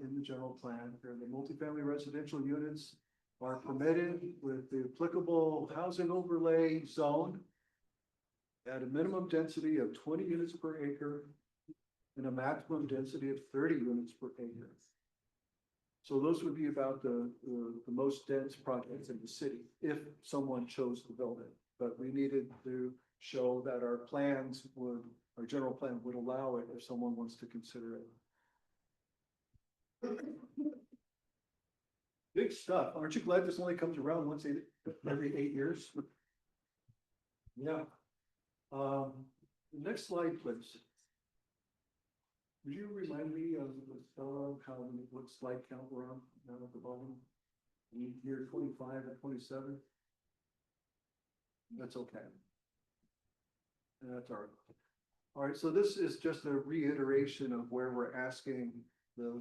in the general plan. The multifamily residential units are permitted with the applicable housing overlay zone at a minimum density of 20 units per acre and a maximum density of 30 units per acre. So those would be about the most dense projects in the city if someone chose to build it. But we needed to show that our plans would, our general plan would allow it if someone wants to consider it. Big stuff. Aren't you glad this only comes around once every 8 years? Yeah. The next slide, please. Would you remind me of what slide count we're on now at the bottom? Year 25 and 27? That's okay. That's all right. All right, so this is just a reiteration of where we're asking the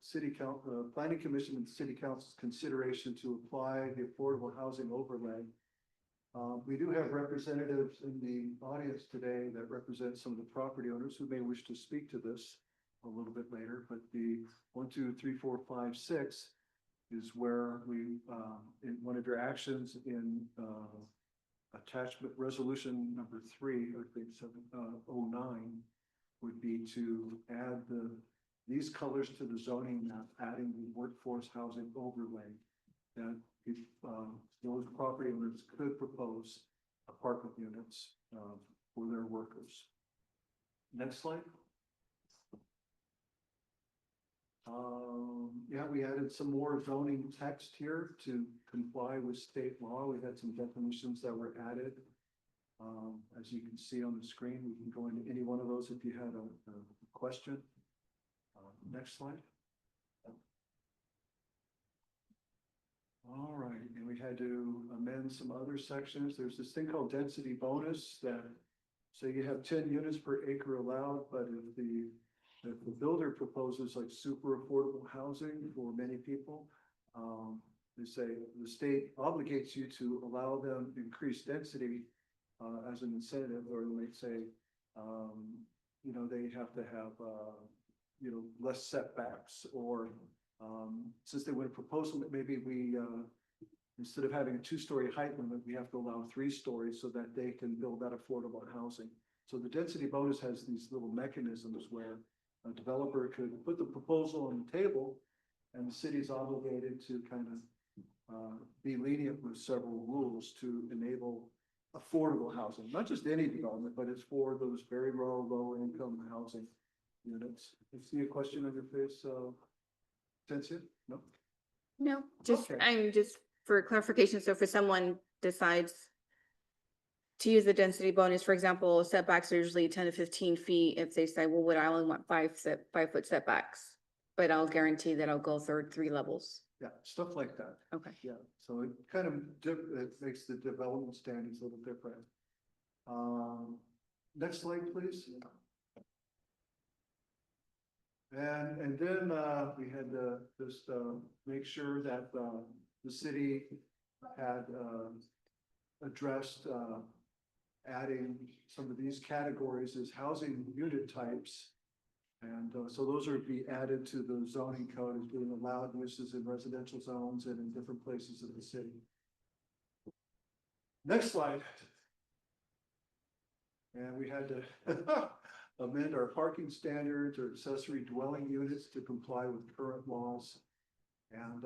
city council, the planning commission and city council's consideration to apply the affordable housing overlay. We do have representatives in the audience today that represent some of the property owners who may wish to speak to this a little bit later, but the 1, 2, 3, 4, 5, 6 is where we, in one of your actions in, attachment resolution number 3, I think 709 would be to add these colors to the zoning map, adding the workforce housing overlay. That if those property owners could propose apartment units for their workers. Next slide. Yeah, we added some more zoning text here to comply with state law. We had some definitions that were added. As you can see on the screen, we can go into any one of those if you had a question. Next slide. All right, and we had to amend some other sections. There's this thing called density bonus that say you have 10 units per acre allowed, but if the builder proposes like super affordable housing for many people, they say the state obligates you to allow them increased density as an incentive, or they may say, you know, they have to have, you know, less setbacks, or since they would have proposed that maybe we, instead of having a 2-story height limit, we have to allow 3 stories so that they can build that affordable housing. So the density bonus has these little mechanisms where a developer could put the proposal on the table and the city is obligated to kind of be lenient with several rules to enable affordable housing, not just any development, but it's for those very low income housing units. You see a question on your face, Tensia? No? No, just, Okay. I'm just for clarification. So if someone decides to use the density bonus, for example, setbacks are usually 10 to 15 feet. If they say, well, I only want 5-foot setbacks, but I'll guarantee that I'll go 3 levels. Yeah, stuff like that. Okay. Yeah, so it kind of it makes the development standards a little different. Next slide, please. And then we had to just make sure that the city had addressed adding some of these categories as housing unit types. And so those would be added to the zoning code as being allowed uses in residential zones and in different places of the city. Next slide. And we had to amend our parking standards or accessory dwelling units to comply with current laws. And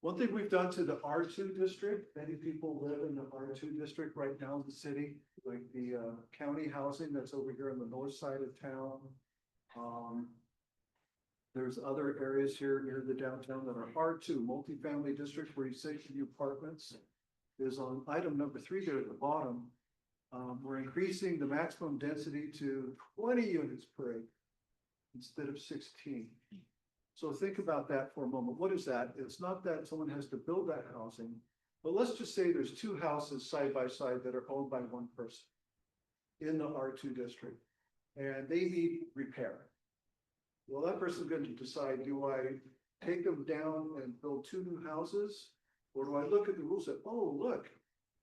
one thing we've done to the R2 district, many people live in the R2 district right now in the city, like the county housing that's over here on the north side of town. There's other areas here near the downtown that are R2, multifamily district, where you say the apartments is on item number 3 there at the bottom. We're increasing the maximum density to 20 units per acre instead of 16. So think about that for a moment. What is that? It's not that someone has to build that housing, but let's just say there's 2 houses side by side that are owned by one person in the R2 district, and they need repair. Well, that person's going to decide, do I take them down and build 2 new houses? Or do I look at the rules and, oh, look,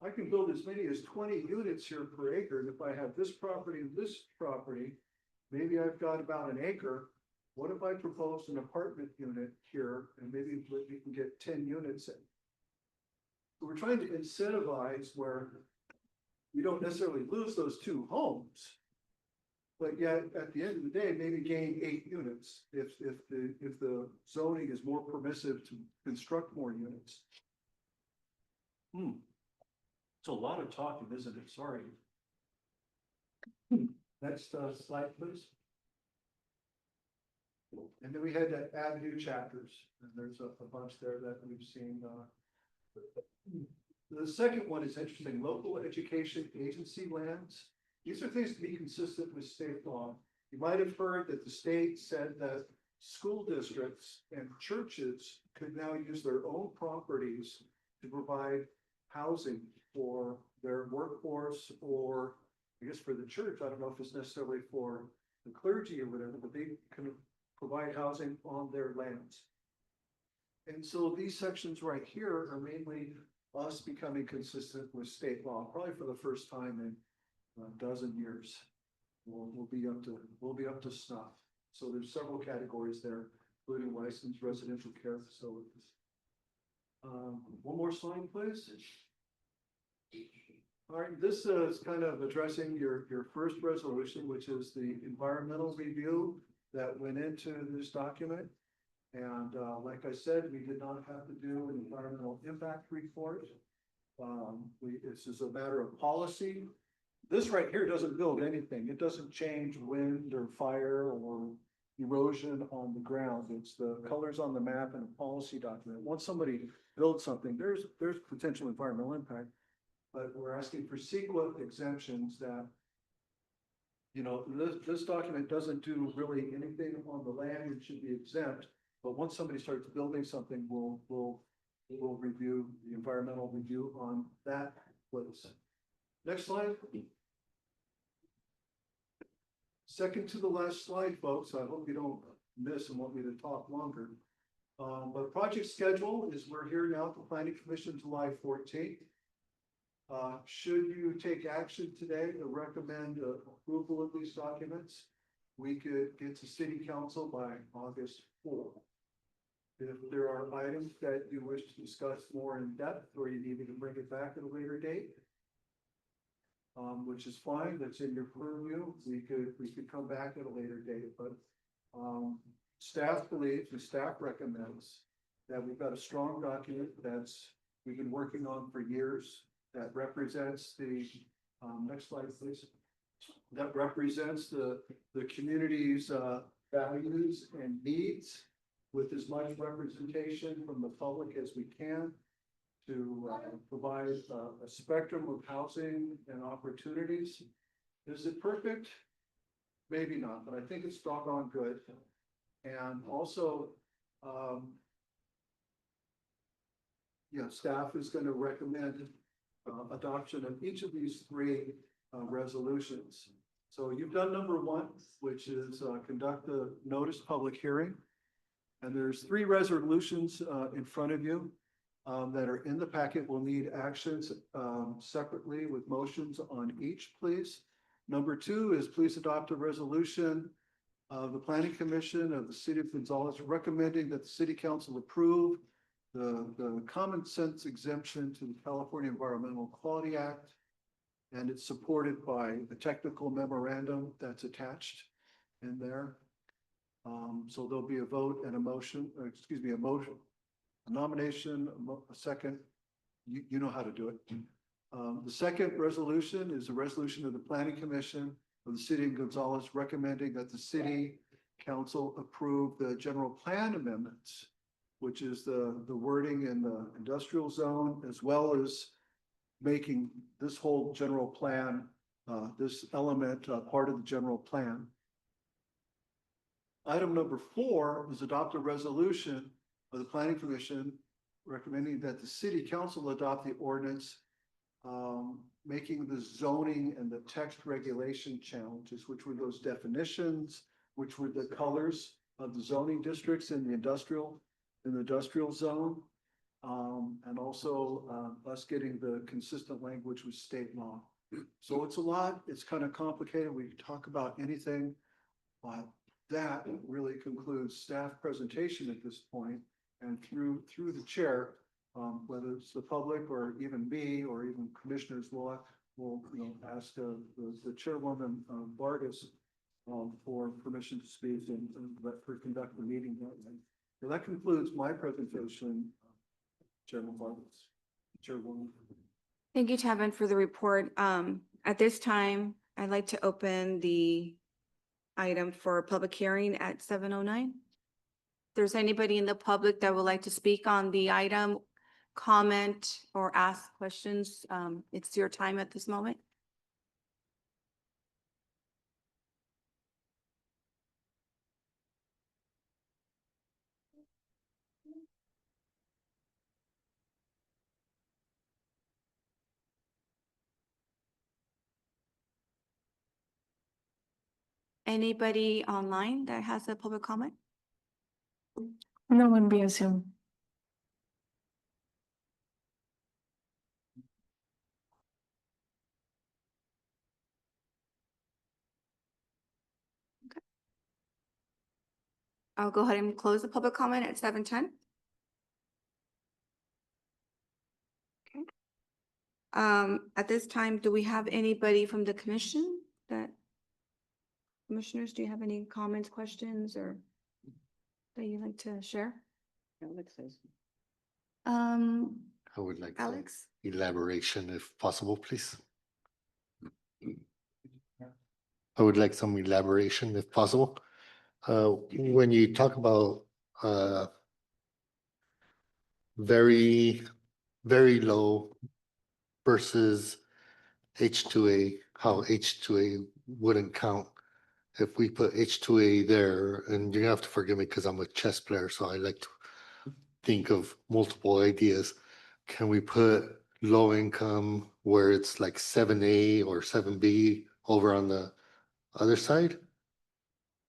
I can build as many as 20 units here per acre. And if I have this property and this property, maybe I've got about an acre. What if I propose an apartment unit here and maybe we can get 10 units in? So we're trying to incentivize where you don't necessarily lose those 2 homes, but yet at the end of the day, maybe gain 8 units if the zoning is more permissive to construct more units. It's a lot of talking, isn't it? Sorry. Next slide, please. And then we had to add new chapters, and there's a bunch there that we've seen. The second one is interesting, local education agency lands. These are things to be consistent with state law. You might have heard that the state said that school districts and churches could now use their own properties to provide housing for their workforce, or I guess for the church. I don't know if it's necessarily for the clergy or whatever, but they can provide housing on their lands. And so these sections right here are mainly us becoming consistent with state law, probably for the first time in a dozen years. We'll be up to snuff. So there's several categories there, including licensed residential care facilities. One more slide, please. All right, this is kind of addressing your first resolution, which is the environmental review that went into this document. And like I said, we did not have to do an environmental impact report. This is a matter of policy. This right here doesn't build anything. It doesn't change wind or fire or erosion on the ground. It's the colors on the map and a policy document. Once somebody builds something, there's potential environmental impact, but we're asking for CEQA exemptions that, you know, this document doesn't do really anything on the land. It should be exempt. But once somebody starts building something, we'll review the environmental review on that place. Next slide. Second to the last slide, folks. I hope you don't miss and want me to talk longer. But project schedule is we're here now at the Planning Commission July 14th. Should you take action today to recommend approval of these documents, we could get to City Council by August 4th. If there are items that you wish to discuss more in depth, or you need me to bring it back at a later date, which is fine, that's in your purview, we could come back at a later date, but staff believes, the staff recommends that we've got a strong document that's we've been working on for years that represents the next slide, please. That represents the community's values and needs, with as much representation from the public as we can to provide a spectrum of housing and opportunities. Is it perfect? Maybe not, but I think it's doggone good. And also, staff is going to recommend adoption of each of these three resolutions. So you've done number one, which is conduct a notice public hearing. And there's three resolutions in front of you that are in the packet. We'll need actions separately with motions on each, please. Number two is please adopt a resolution of the Planning Commission of the City of Gonzales recommending that the City Council approve the common sense exemption to the California Environmental Quality Act. And it's supported by the technical memorandum that's attached in there. So there'll be a vote and a motion, a motion, a nomination, a second. You know how to do it. The second resolution is a resolution of the Planning Commission of the City of Gonzales recommending that the City Council approve the general plan amendments, which is the wording in the industrial zone, as well as making this whole general plan, this element part of the general plan. Item number 4 is adopt a resolution of the Planning Commission recommending that the City Council adopt the ordinance making the zoning and the text regulation challenges, which were those definitions, which were the colors of the zoning districts in the industrial zone, and also us getting the consistent language with state law. So it's a lot. It's kind of complicated. We can talk about anything, but that really concludes staff presentation at this point. And through the chair, whether it's the public or even me or even commissioners, will ask the chairwoman Vargas for permission to speak and let her conduct the meeting. So that concludes my presentation, Chairman Vargas. Chairwoman. Thank you, Tevin, for the report. At this time, I'd like to open the item for public hearing at 7:09. If there's anybody in the public that would like to speak on the item, comment, or ask questions, it's your time at this moment. Anybody online that has a public comment? No one via Zoom. I'll go ahead and close the public comment at 7:10. Okay. At this time, do we have anybody from the commission that? Commissioners, do you have any comments, questions, or that you'd like to share? Alex says. I would like some Alex? elaboration if possible, please. I would like some elaboration if possible. When you talk about very, very low versus H2A, how H2A wouldn't count. If we put H2A there, and you're gonna have to forgive me because I'm a chess player, so I like to think of multiple ideas. Can we put low income where it's like 7A or 7B over on the other side?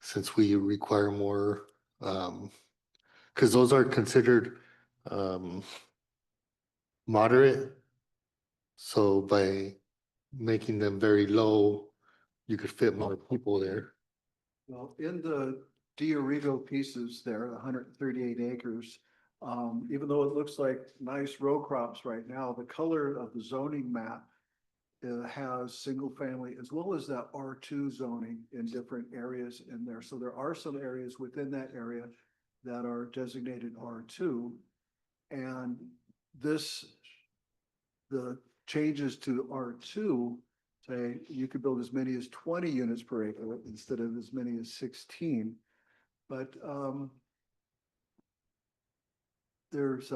Since we require more, because those are considered moderate. So by making them very low, you could fit more people there. Well, in the Diorigo pieces there, 138 acres, even though it looks like nice row crops right now, the color of the zoning map has single family as well as that R2 zoning in different areas in there. So there are some areas within that area that are designated R2. And the changes to R2 say you could build as many as 20 units per acre instead of as many as 16. But there's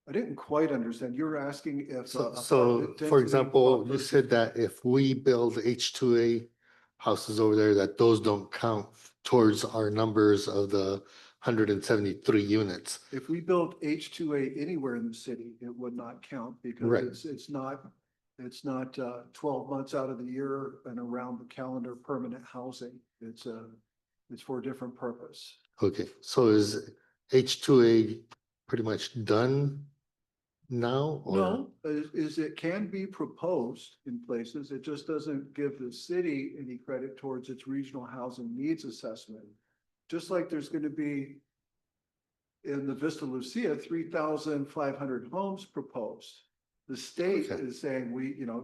I didn't quite understand. You were asking if. So, apartment for density example, you versus- said that if we build H2A houses over there, that those don't count towards our numbers of the 173 units. If we built H2A anywhere in the city, it would not count Right. because it's not 12 months out of the year and around the calendar permanent housing. It's for a different purpose. Okay, so is H2A pretty much done now? Or No, is it can be proposed in places. It just doesn't give the city any credit towards its regional housing needs assessment. Just like there's going to be in the Vista Lucia, 3,500 homes proposed. The state Okay. is saying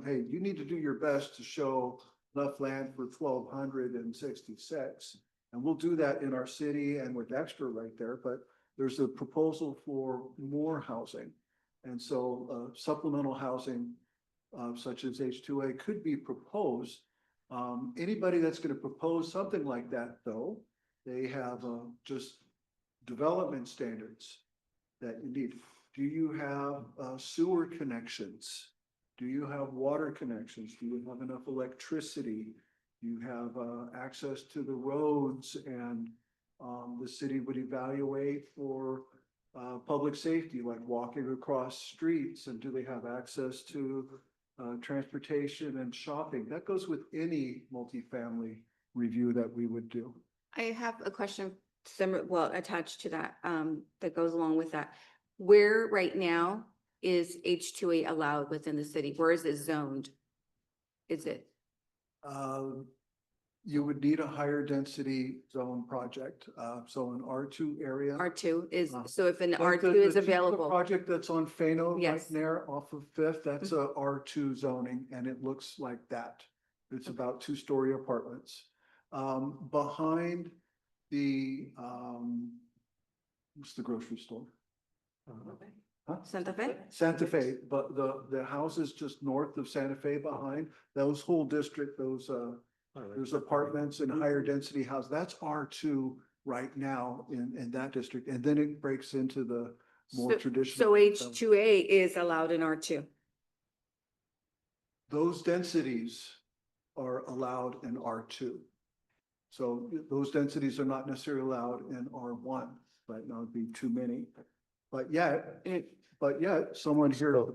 hey, you need to do your best to show enough land for 1,266. And we'll do that in our city and with extra right there, but there's a proposal for more housing. And so supplemental housing such as H2A could be proposed. Anybody that's going to propose something like that, though, they have just development standards that you need. Do you have sewer connections? Do you have water connections? Do you have enough electricity? Do you have access to the roads? And the city would evaluate for public safety, like walking across streets, and do they have access to transportation and shopping? That goes with any multifamily review that we would do. I have a question similar, well, attached to that, that goes along with that. Where right now is H2A allowed within the city? Where is it zoned? Is it? You would need a higher density zone project, so an R2 area. R2 is, Uh, so if an Like R2 the is Tesla available, Project that's on Fano right Yes. there off of Fifth, that's a R2 zoning and it looks like that. It's about 2-story apartments. Behind the, what's the grocery store? Huh? Santa Fe? Santa Fe, but the houses just north of Santa Fe behind, those whole district, there's apartments and higher density house, that's R2 right now in that district, and then it breaks into the more traditional. So H2A is allowed in R2. Those densities are allowed in R2. So those densities are not necessarily allowed in R1, right? Now would be too many. But yet, someone here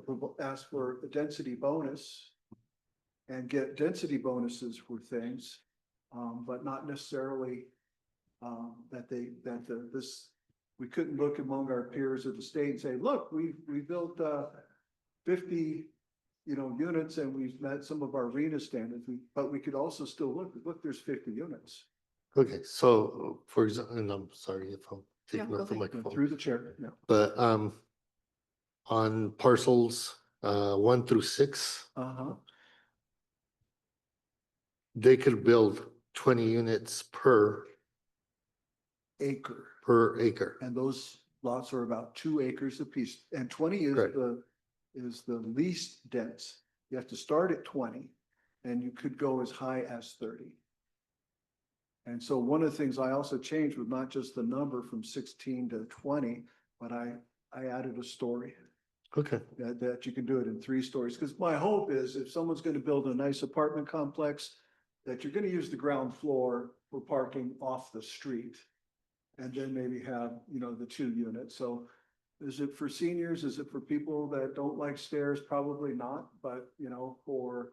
asked for a density bonus and get density bonuses for things, but not necessarily we couldn't look among our peers of the state and say, look, we built 50 units and we've met some of our RENA standards, but we could also still look, there's 50 units. Okay, so for example, and I'm sorry if I'm taking go off the ahead. microphone, Through the chair, no. but on parcels 1 through 6, Uh-huh. they could build 20 units per Acre. acre. And those lots are about 2 acres apiece, and 20 Correct. is the least dense. You have to start at 20 and you could go as high as 30. And so one of the things I also changed was not just the number from 16 to 20, but I added a story Okay, that you can do it in 3 stories. Because my hope is if someone's going to build a nice apartment complex, that you're going to use the ground floor for parking off the street. And then maybe have, the 2 units. So is it for seniors? Is it for people that don't like stairs? Probably not, but for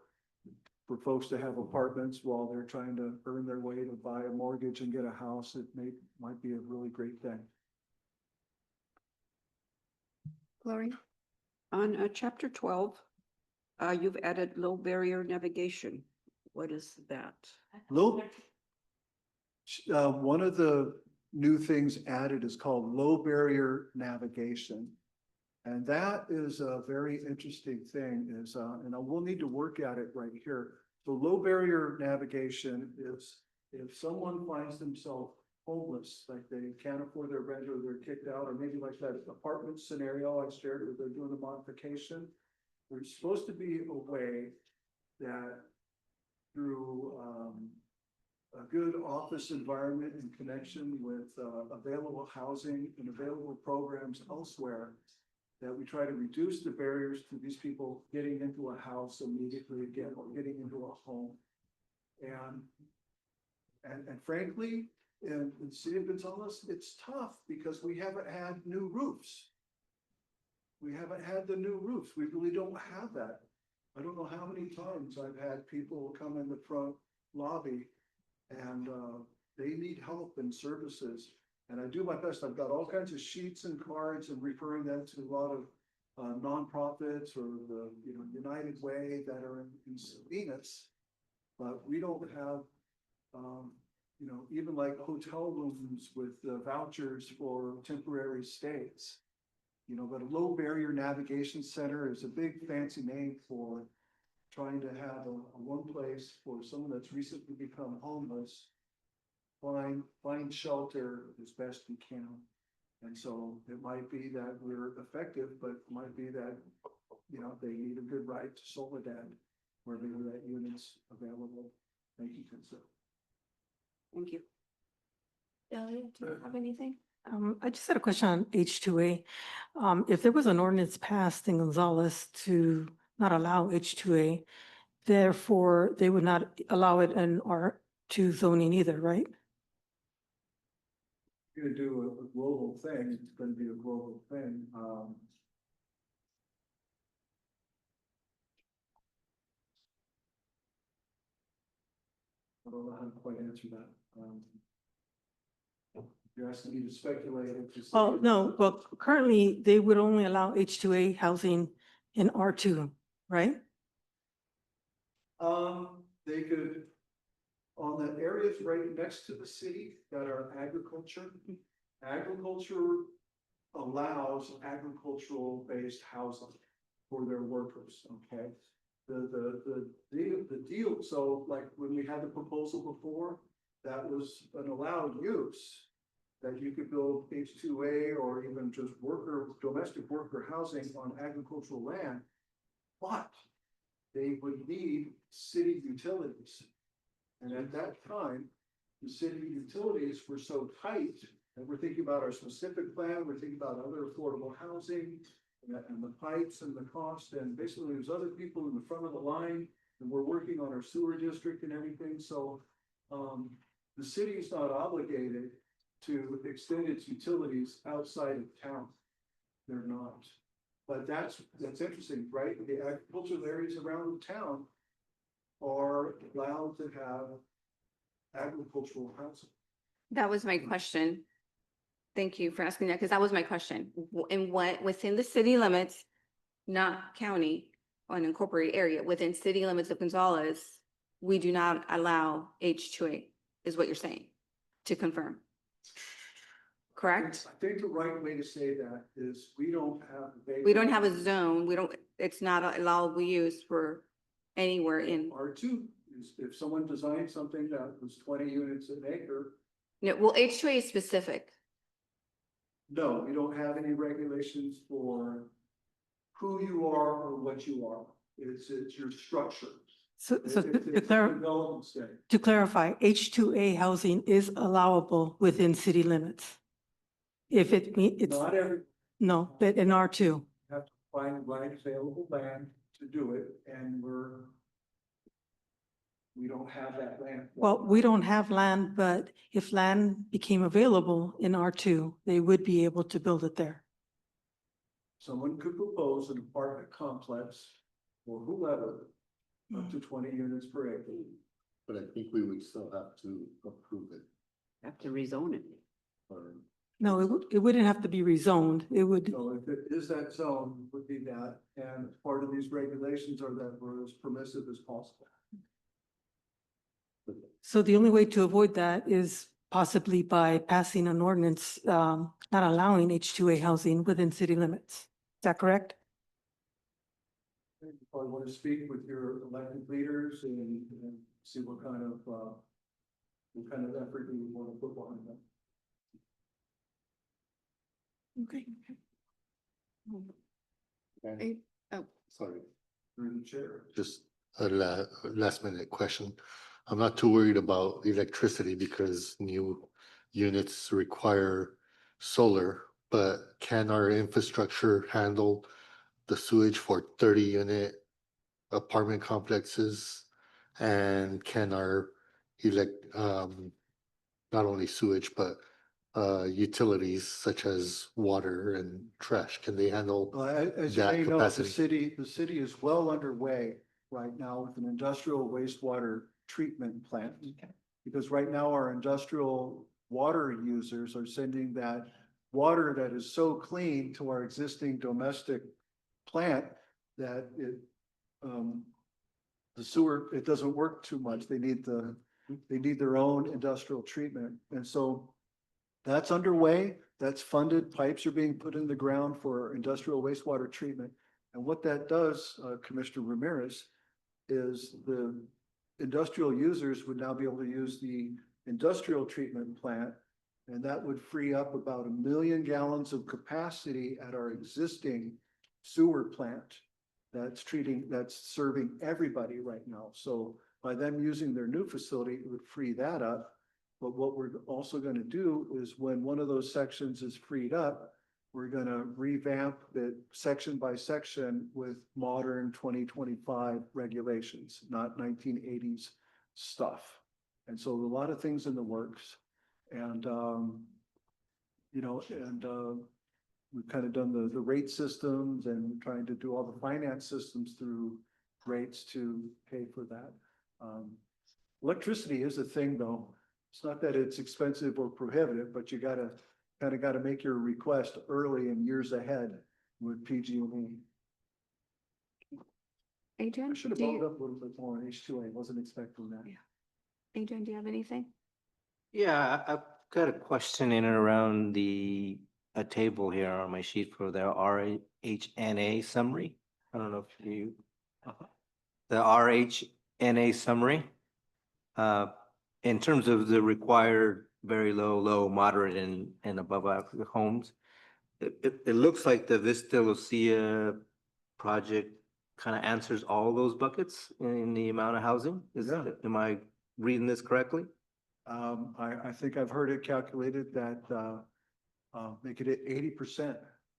folks to have apartments while they're trying to earn their way to buy a mortgage and get a house, it might be a really great thing. Gloria? On chapter 12, you've added low barrier navigation. What is that? One of the new things added is called low barrier navigation. And that is a very interesting thing and we'll need to work at it right here. So low barrier navigation is if someone finds themselves homeless, like they can't afford their rent or they're kicked out, or maybe like that apartment scenario I shared where they're doing a modification. There's supposed to be a way that through a good office environment in connection with available housing and available programs elsewhere, that we try to reduce the barriers to these people getting into a house immediately again, or getting into a home. And frankly, in the city of Gonzales, it's tough because we haven't had new roofs. We haven't had the new roofs. We really don't have that. I don't know how many times I've had people come in the front lobby and they need help and services. And I do my best. I've got all kinds of sheets and cards and referring them to a lot of nonprofits or the United Way that are in Salinas. But we don't have, even like hotel rooms with vouchers for temporary stays. But a low barrier navigation center is a big fancy name for trying to have a one place for someone that's recently become homeless, find shelter as best we can. And so it might be that we're effective, but it might be that, they need a good ride to Soledad, where maybe that unit's available. Thank you, Consuelo. Thank you. Delia, do you have anything? I just had a question on H2A. If there was an ordinance passed in Gonzales to not allow H2A, therefore they would not allow it in R2 zoning either, right? You're gonna do a global thing, it's gonna be a global thing. I don't know how to quite answer that. You're asking me to speculate. Oh, no, well, currently they would only allow H2A housing in R2, right? They could, on the areas right next to the city that are agriculture allows agricultural based housing for their workers, okay? The deal, so like when we had the proposal before, that was an allowed use. that you could build H2A or even just domestic worker housing on agricultural land. But they would need city utilities. And at that time, the city utilities were so tight, and we're thinking about our specific plan, we're thinking about other affordable housing and the pipes and the cost, and basically there's other people in the front of the line, and we're working on our sewer district and everything, so the city is not obligated to extend its utilities outside of town. They're not. But that's interesting, right? The agricultural areas around the town are allowed to have agricultural housing. That was my question. Thank you for asking that, because that was my question. In what, within the city limits, not county, unincorporated area, within city limits of Gonzales, we do not allow H2A, is what you're saying, to confirm. Correct? I think the right way to say that is we don't have. We don't have a zone, it's not allowable use for anywhere in, R2 is if someone designed something that was 20 units an acre, no, well, H2A is specific. no, we don't have any regulations for who you are or what you are. It's your structure. So It's development state. to clarify, H2A housing is allowable within city limits. If it's, Not every, no, but in R2. have to find the right available land to do it, and we don't have that land. Well, we don't have land, but if land became available in R2, they would be able to build it there. Someone could propose an apartment complex or whoever up to 20 units per acre. But I think we would still have to approve it. Have to rezone it. Or No, it wouldn't have to be rezoned. It would, So if it is that zone, it would be that, and part of these regulations are that we're as permissive as possible. so the only way to avoid that is possibly by passing an ordinance, not allowing H2A housing within city limits. Is that correct? You probably want to speak with your elected leaders and see what kind of effort you want to put behind that. Okay. And- Oh. Sorry, Through the chair. just a last minute question. I'm not too worried about electricity because new units require solar, but can our infrastructure handle the sewage for 30-unit apartment complexes? And can our not only sewage, but utilities such as water and trash, can they handle? As you that may know, capacity. the city is well underway right now with an industrial wastewater treatment plant. Because right now our industrial water users are sending that water that is so clean to our existing domestic plant that the sewer, it doesn't work too much. They need their own industrial treatment. And so that's underway. That's funded. Pipes are being put in the ground for industrial wastewater treatment. And what that does, Commissioner Ramirez, is the industrial users would now be able to use the industrial treatment plant. And that would free up about 1 million gallons of capacity at our existing sewer plant that's serving everybody right now. So by them using their new facility, it would free that up. But what we're also going to do is when one of those sections is freed up, we're going to revamp it section by section with modern 2025 regulations, not 1980s stuff. And so a lot of things in the works. And, we've kind of done the rate systems and trying to do all the finance systems through rates to pay for that. Electricity is a thing though. It's not that it's expensive or prohibitive, but you gotta make your request early and years ahead with PG&E. Adrian, I should have do brought it you, up a little bit more on H2A. Wasn't expecting that. Yeah. Adrian, do you have anything? Yeah, I've got a question in and around a table here on my sheet for the RHNA summary. I don't know if you, the RHNA summary. In terms of the required very low, moderate and above average homes. It looks like the Vista Lucia project kind of answers all those buckets in the amount of housing. Yeah. Am I reading this correctly? I think I've heard it calculated that, make it 80%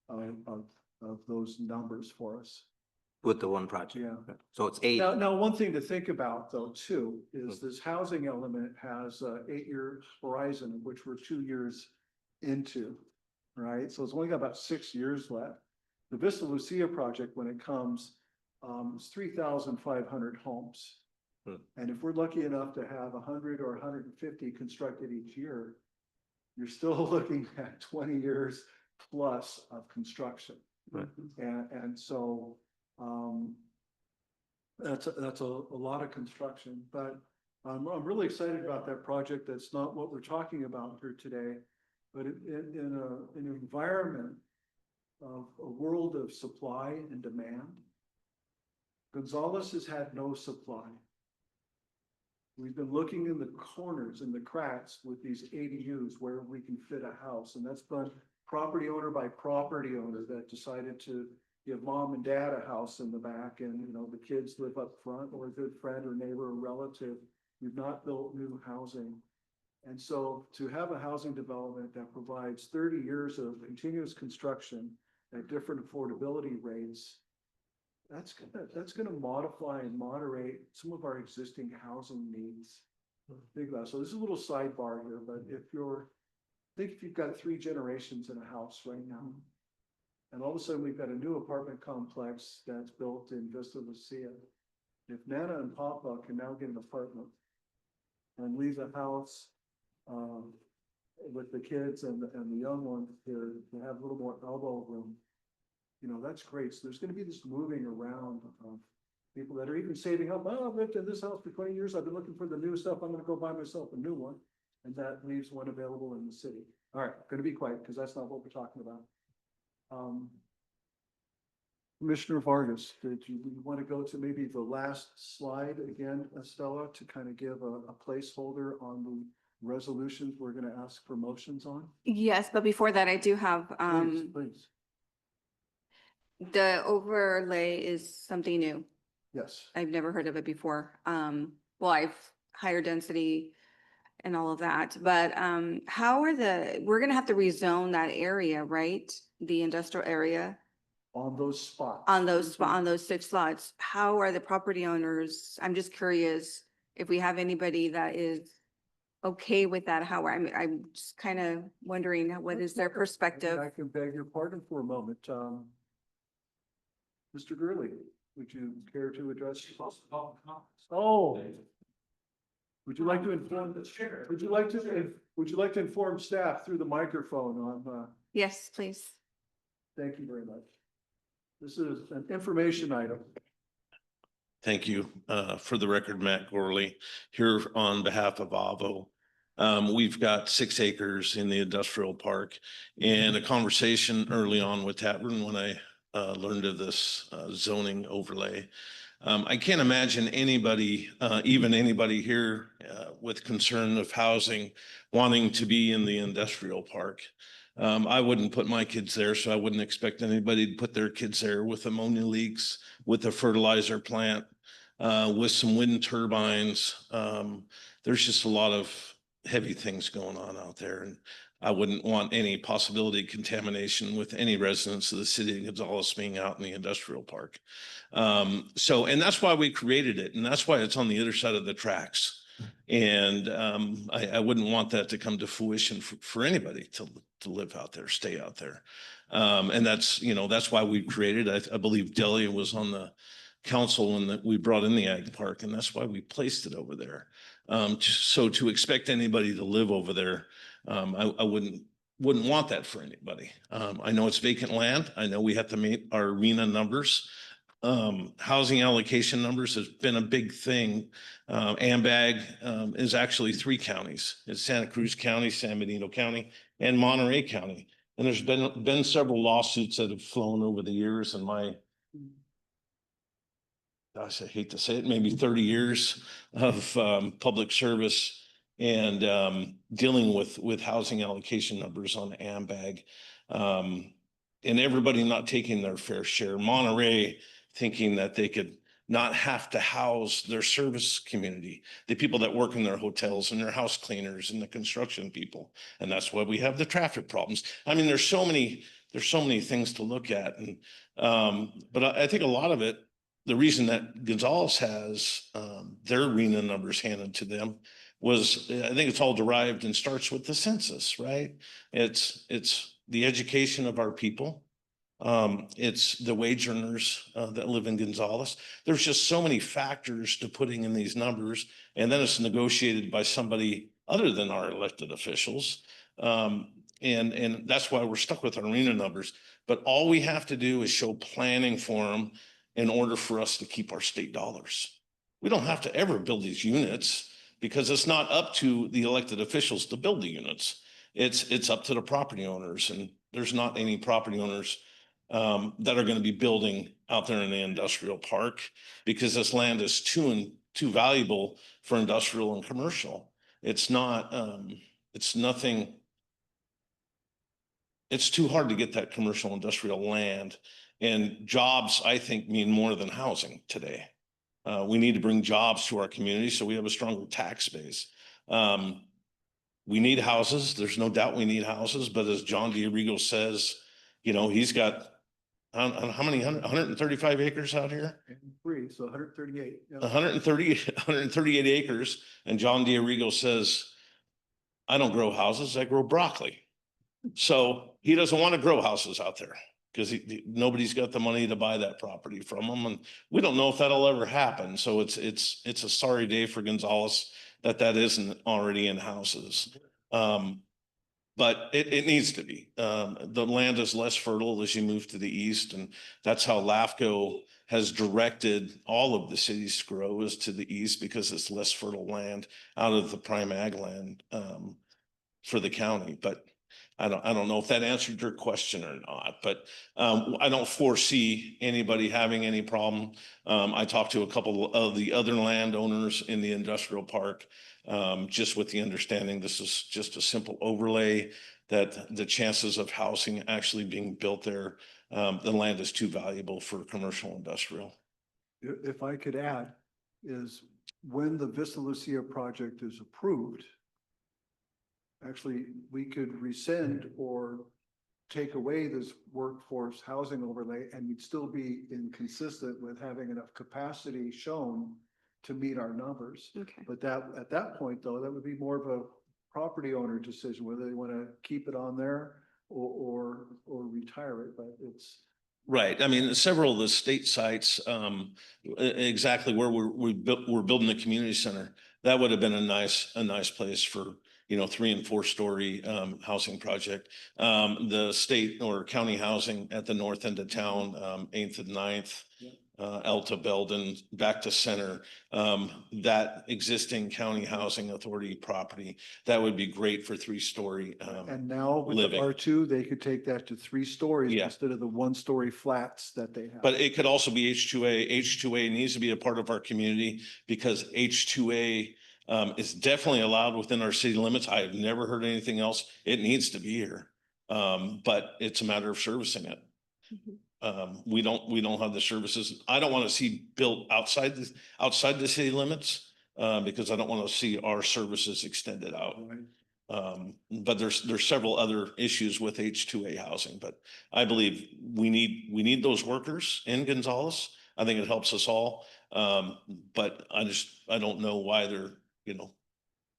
of those numbers for us. With the one project? Yeah. So it's 8. Now, one thing to think about though, too, is this housing element has a 8-year horizon, which we're 2 years into, right? So it's only got about 6 years left. The Vista Lucia project, when it comes, is 3,500 homes. And if we're lucky enough to have 100 or 150 constructed each year, you're still looking at 20 years plus of construction. Right. And so, that's a lot of construction, but I'm really excited about that project. That's not what we're talking about here today, but in an environment of a world of supply and demand, Gonzales has had no supply. We've been looking in the corners and the cracks with these ADUs where we can fit a house, and that's been property owner by property owner that decided to give mom and dad a house in the back, and the kids live up front, or a good friend or neighbor or relative. We've not built new housing. And so to have a housing development that provides 30 years of continuous construction at different affordability rates, that's gonna modify and moderate some of our existing housing needs. Think about it. So this is a little sidebar here, but if you've got 3 generations in a house right now, and all of a sudden we've got a new apartment complex that's built in Vista Lucia. If Nana and Papa can now get an apartment and leave the house with the kids and the young ones here to have a little more elbow room, that's great. So there's going to be this moving around of people that are even saving up. Oh, I've lived in this house for 20 years. I've been looking for the new stuff. I'm going to go buy myself a new one. And that leaves one available in the city. All right, going to be quiet because that's not what we're talking about. Commissioner Vargas, did you want to go to maybe the last slide again, Estella, to kind of give a placeholder on the resolutions we're going to ask for motions on? Yes, but before that, I do have, Please. the overlay is something new. Yes. I've never heard of it before. Well, I've higher density and all of that, but we're gonna have to rezone that area, right? The industrial area On those spots. on those 6 slots. How are the property owners? I'm just curious if we have anybody that is okay with that, I'm just kind of wondering what is their perspective? I can beg your pardon for a moment. Mr. Gurley, would you care to address? Oh. Would you like to inform the chair? Would you like to inform staff through the microphone on, Yes, please. thank you very much. This is an information item. Thank you. For the record, Matt Gorley, here on behalf of AVO. We've got 6 acres in the industrial park, and a conversation early on with Tatburn when I learned of this zoning overlay. I can't imagine anybody, even anybody here with concern of housing, wanting to be in the industrial park. I wouldn't put my kids there, so I wouldn't expect anybody to put their kids there with ammonia leaks, with a fertilizer plant, with some wind turbines. There's just a lot of heavy things going on out there, and I wouldn't want any possibility of contamination with any residents of the city of Gonzales being out in the industrial park. And that's why we created it, and that's why it's on the other side of the tracks. And I wouldn't want that to come to fruition for anybody to live out there, stay out there. And that's why we created it. I believe Delia was on the council when we brought in the ag park, and that's why we placed it over there. So to expect anybody to live over there, I wouldn't want that for anybody. I know it's vacant land. I know we have to meet our arena numbers. Housing allocation numbers has been a big thing. AMBAG is actually 3 counties. It's Santa Cruz County, San Benito County, and Monterey County. And there's been several lawsuits that have flown over the years, and gosh, I hate to say it, maybe 30 years of public service and dealing with housing allocation numbers on AMBAG. And everybody not taking their fair share. Monterey thinking that they could not have to house their service community, the people that work in their hotels and their house cleaners and the construction people. And that's why we have the traffic problems. I mean, there's so many things to look at. And but I think a lot of it, the reason that Gonzales has their RENA numbers handed to them was, I think it's all derived and starts with the census, right? It's the education of our people. It's the wage earners that live in Gonzales. There's just so many factors to putting in these numbers, and then it's negotiated by somebody other than our elected officials. And that's why we're stuck with our RENA numbers. But all we have to do is show planning for them in order for us to keep our state dollars. We don't have to ever build these units because it's not up to the elected officials to build the units. It's up to the property owners, and there's not any property owners that are going to be building out there in the industrial park because this land is too valuable for industrial and commercial. It's not, it's nothing. It's too hard to get that commercial industrial land, and jobs, I think, mean more than housing today. We need to bring jobs to our community so we have a stronger tax base. We need houses. There's no doubt we need houses, but as John DiRigo says, you know, he's got how many, 135 acres out here? 3, so 138. Yeah. 138 acres. And John DiRigo says, I don't grow houses, I grow broccoli. So he doesn't want to grow houses out there because nobody's got the money to buy that property from him. And we don't know if that'll ever happen. So it's a sorry day for Gonzales that isn't already in houses. But it needs to be. The land is less fertile as you move to the east, and that's how LAFCO has directed all of the cities to grow, is to the east, because it's less fertile land out of the prime ag land for the county. But I don't know if that answered your question or not, but I don't foresee anybody having any problem. I talked to a couple of the other landowners in the industrial park, just with the understanding this is just a simple overlay, that the chances of housing actually being built there, the land is too valuable for commercial industrial. If I could add, is when the Vista Lucia project is approved, actually, we could rescind or take away this workforce housing overlay, and we'd still be inconsistent with having enough capacity shown to meet our numbers. Okay. But that, at that point, though, that would be more of a property owner decision, whether they want to keep it on there or retire it, but it's. Right. I mean, several of the state sites, exactly where we're building the community center, that would have been a nice place for, you know, 3- and 4-story housing project. The state or county housing at the north end of town, 8th and 9th, Alta, Belden, back to center, that existing county housing authority property, that would be great for 3-story. And now with the living. R2, they could take that to 3 stories Yeah. instead of the 1-story flats that they have. But it could also be H2A. H2A needs to be a part of our community because H2A is definitely allowed within our city limits. I have never heard anything else. It needs to be here. But it's a matter of servicing it. We don't have the services. I don't want to see built outside the city limits because I don't want to see our services extended out. Right. But there's several other issues with H2A housing, but I believe we need those workers in Gonzales. I think it helps us all. But I don't know why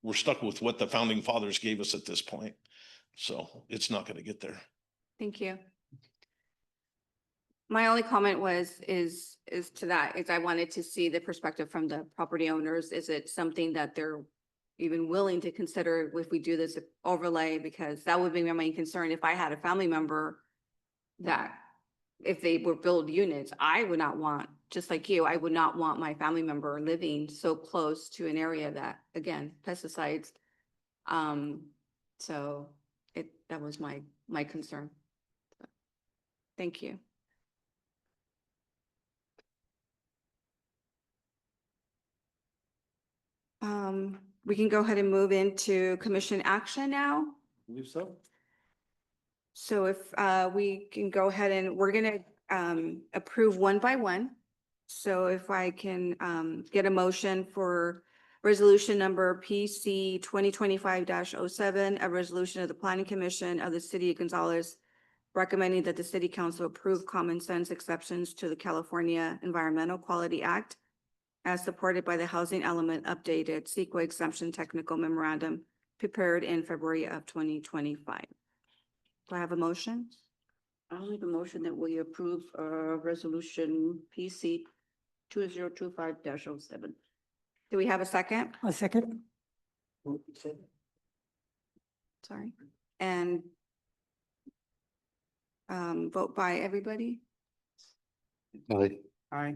we're stuck with what the founding fathers gave us at this point. So it's not going to get there. Thank you. My only comment is to that, is I wanted to see the perspective from the property owners. Is it something that they're even willing to consider if we do this overlay? Because that would be my main concern. If I had a family member that, if they were build units, I would not want, just like you, I would not want my family member living so close to an area that, again, pesticides. So that was my concern. Thank you. we can go ahead and move into commission action now. Believe so. So if we can go ahead and we're gonna approve one by one. So if I can get a motion for resolution number PC 2025-07, a resolution of the Planning Commission of the City of Gonzales recommending that the City Council approve common sense exceptions to the California Environmental Quality Act as supported by the Housing Element Updated CEQA Exemption Technical Memorandum prepared in February of 2025. Do I have a motion? I'll make a motion that we approve resolution PC 2025-07. Do we have a second? A second? Sorry. And vote by everybody? Aye. Aye.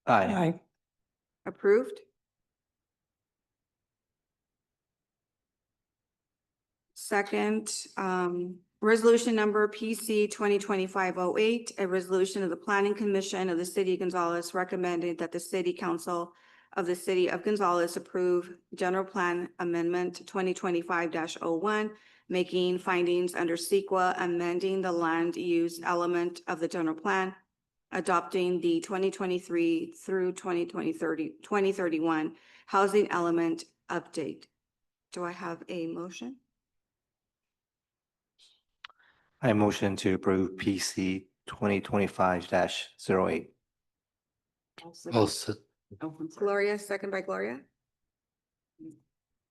Aye. Approved? Second, resolution number PC 2025-08, a resolution of the Planning Commission of the City of Gonzales recommending that the City Council of the City of Gonzales approve General Plan Amendment 2025-01, making findings under CEQA, amending the land use element of the general plan, adopting the 2023 through 2031 housing element update. Do I have a motion? I motion to approve PC 2025-08. I'll se- Oh, I'm sorry. Gloria, second by Gloria.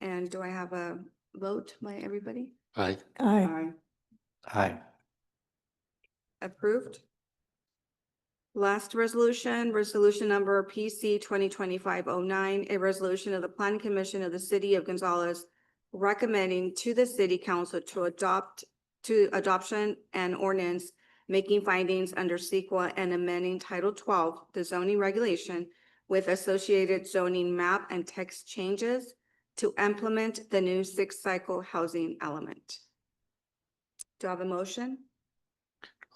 And do I have a vote by everybody? Aye. Aye. Aye. Aye. Approved. Last resolution, resolution number PC 2025-09, a resolution of the Planning Commission of the City of Gonzales recommending to the City Council to adoption and ordinance making findings under CEQA and amending Title 12, the zoning regulation with associated zoning map and text changes to implement the new six-cycle housing element. Do I have a motion?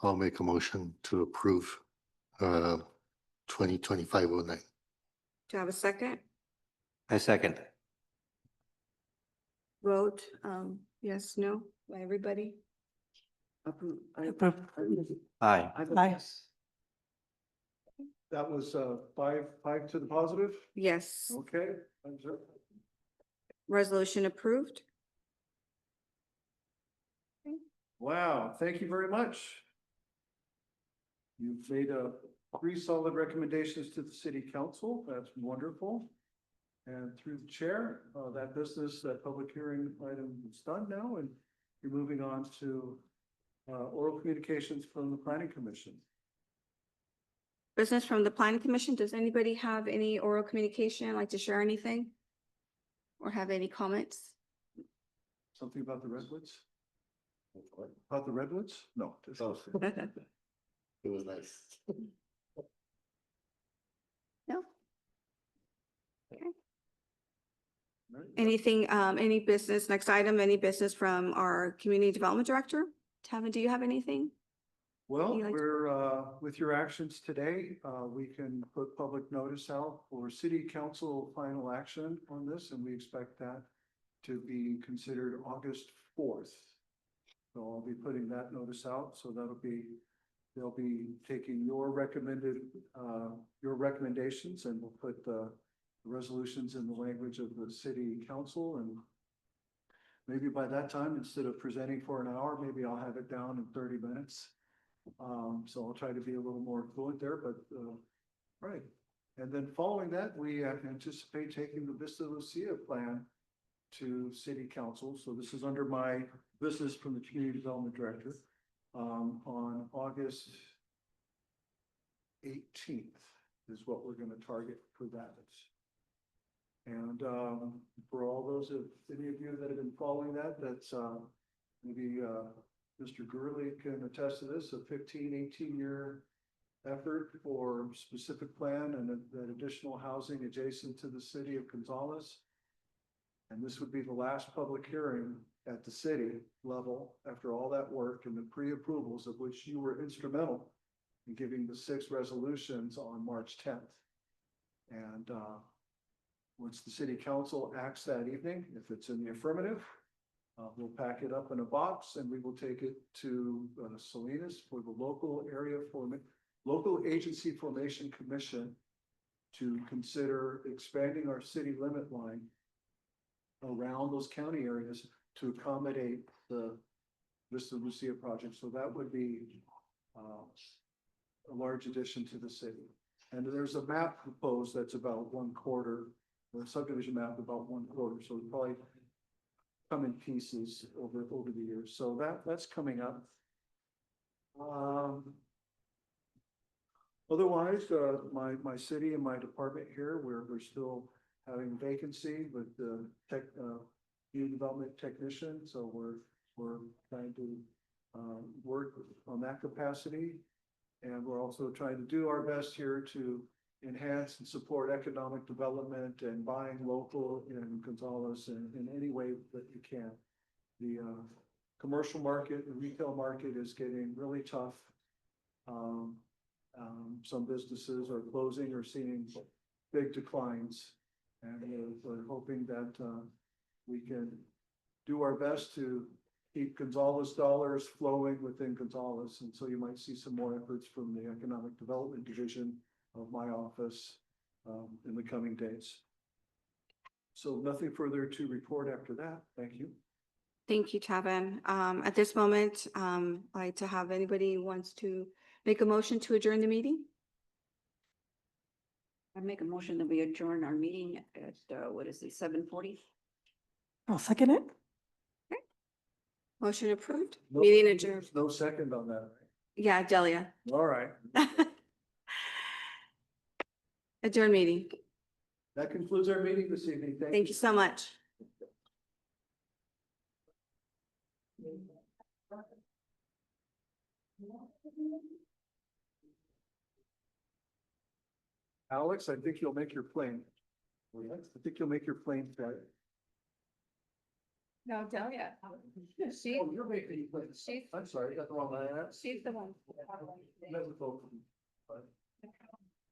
I'll make a motion to approve 2025-09. Do I have a second? I second. Vote, yes, no, by everybody? Approve. Approve. Aye. I vote Aye. yes. That was five to the positive. Yes, Okay. Observe. resolution approved. Wow, thank you very much. You've made three solid recommendations to the city council. That's wonderful. And through the chair, that public hearing item is done now, and you're moving on to oral communications from the planning commission. Business from the Planning Commission. Does anybody have any oral communication, like to share anything? Or have any comments? Something about the redwoods? About the redwoods? No. just- Oh. It was nice. No? Right. Anything, any business, next item, any business from our Community Development Director? Tavin, do you have anything? Well, You like to- we're, with your actions today, we can put public notice out for city council final action on this, and we expect that to be considered August 4th. So I'll be putting that notice out, so they'll be taking your recommendations, and we'll put the resolutions in the language of the city council, and maybe by that time, instead of presenting for an hour, maybe I'll have it down in 30 minutes. So I'll try to be a little more fluent there, but, right. And then following that, we anticipate taking the Vista Lucia plan to city council. So this is under my business from the community development director, on August 18th is what we're going to target for that. And, for all those of any of you that have been following that, that's, maybe, Mr. Gurley can attest to this, a 18-year effort for specific plan and that additional housing adjacent to the city of Gonzales. And this would be the last public hearing at the city level after all that work and the pre-approvals of which you were instrumental in giving the 6 resolutions on March 10th. And, Once the city council acts that evening, if it's in the affirmative, we'll pack it up in a box and we will take it to Salinas for the local agency formation commission to consider expanding our city limit line around those county areas to accommodate the Vista Lucia project. So that would be a large addition to the city. And there's a map proposed that's about 1/4, the subdivision map about 1/4. So it'll probably come in pieces over the years. So that's coming up. Otherwise, my city and my department here, we're still having vacancy with the new development technician. So we're trying to work on that capacity. And we're also trying to do our best here to enhance and support economic development and buying local in Gonzales in any way that you can. The commercial market, the retail market is getting really tough. Some businesses are closing or seeing big declines. And we're hoping that we can do our best to keep Gonzales dollars flowing within Gonzales. And so you might see some more efforts from the Economic Development Division of my office in the coming days. So nothing further to report after that. Thank you. Thank you, Taban. At this moment, I'd like to have anybody who wants to make a motion to adjourn the meeting? I make a motion that we adjourn our meeting at, 7:40? I'll second it. Motion approved, No- meeting adjourned. No second on that. Yeah, Delia. All right. Adjourn meeting. That concludes our meeting this evening. Thank you so much. Alex, I think you'll make your plane. I think you'll make your plane flight. No, Delia. She, Oh, you're making your plane. she's, I'm sorry, I got the wrong line. she's the one. Met with both of them, but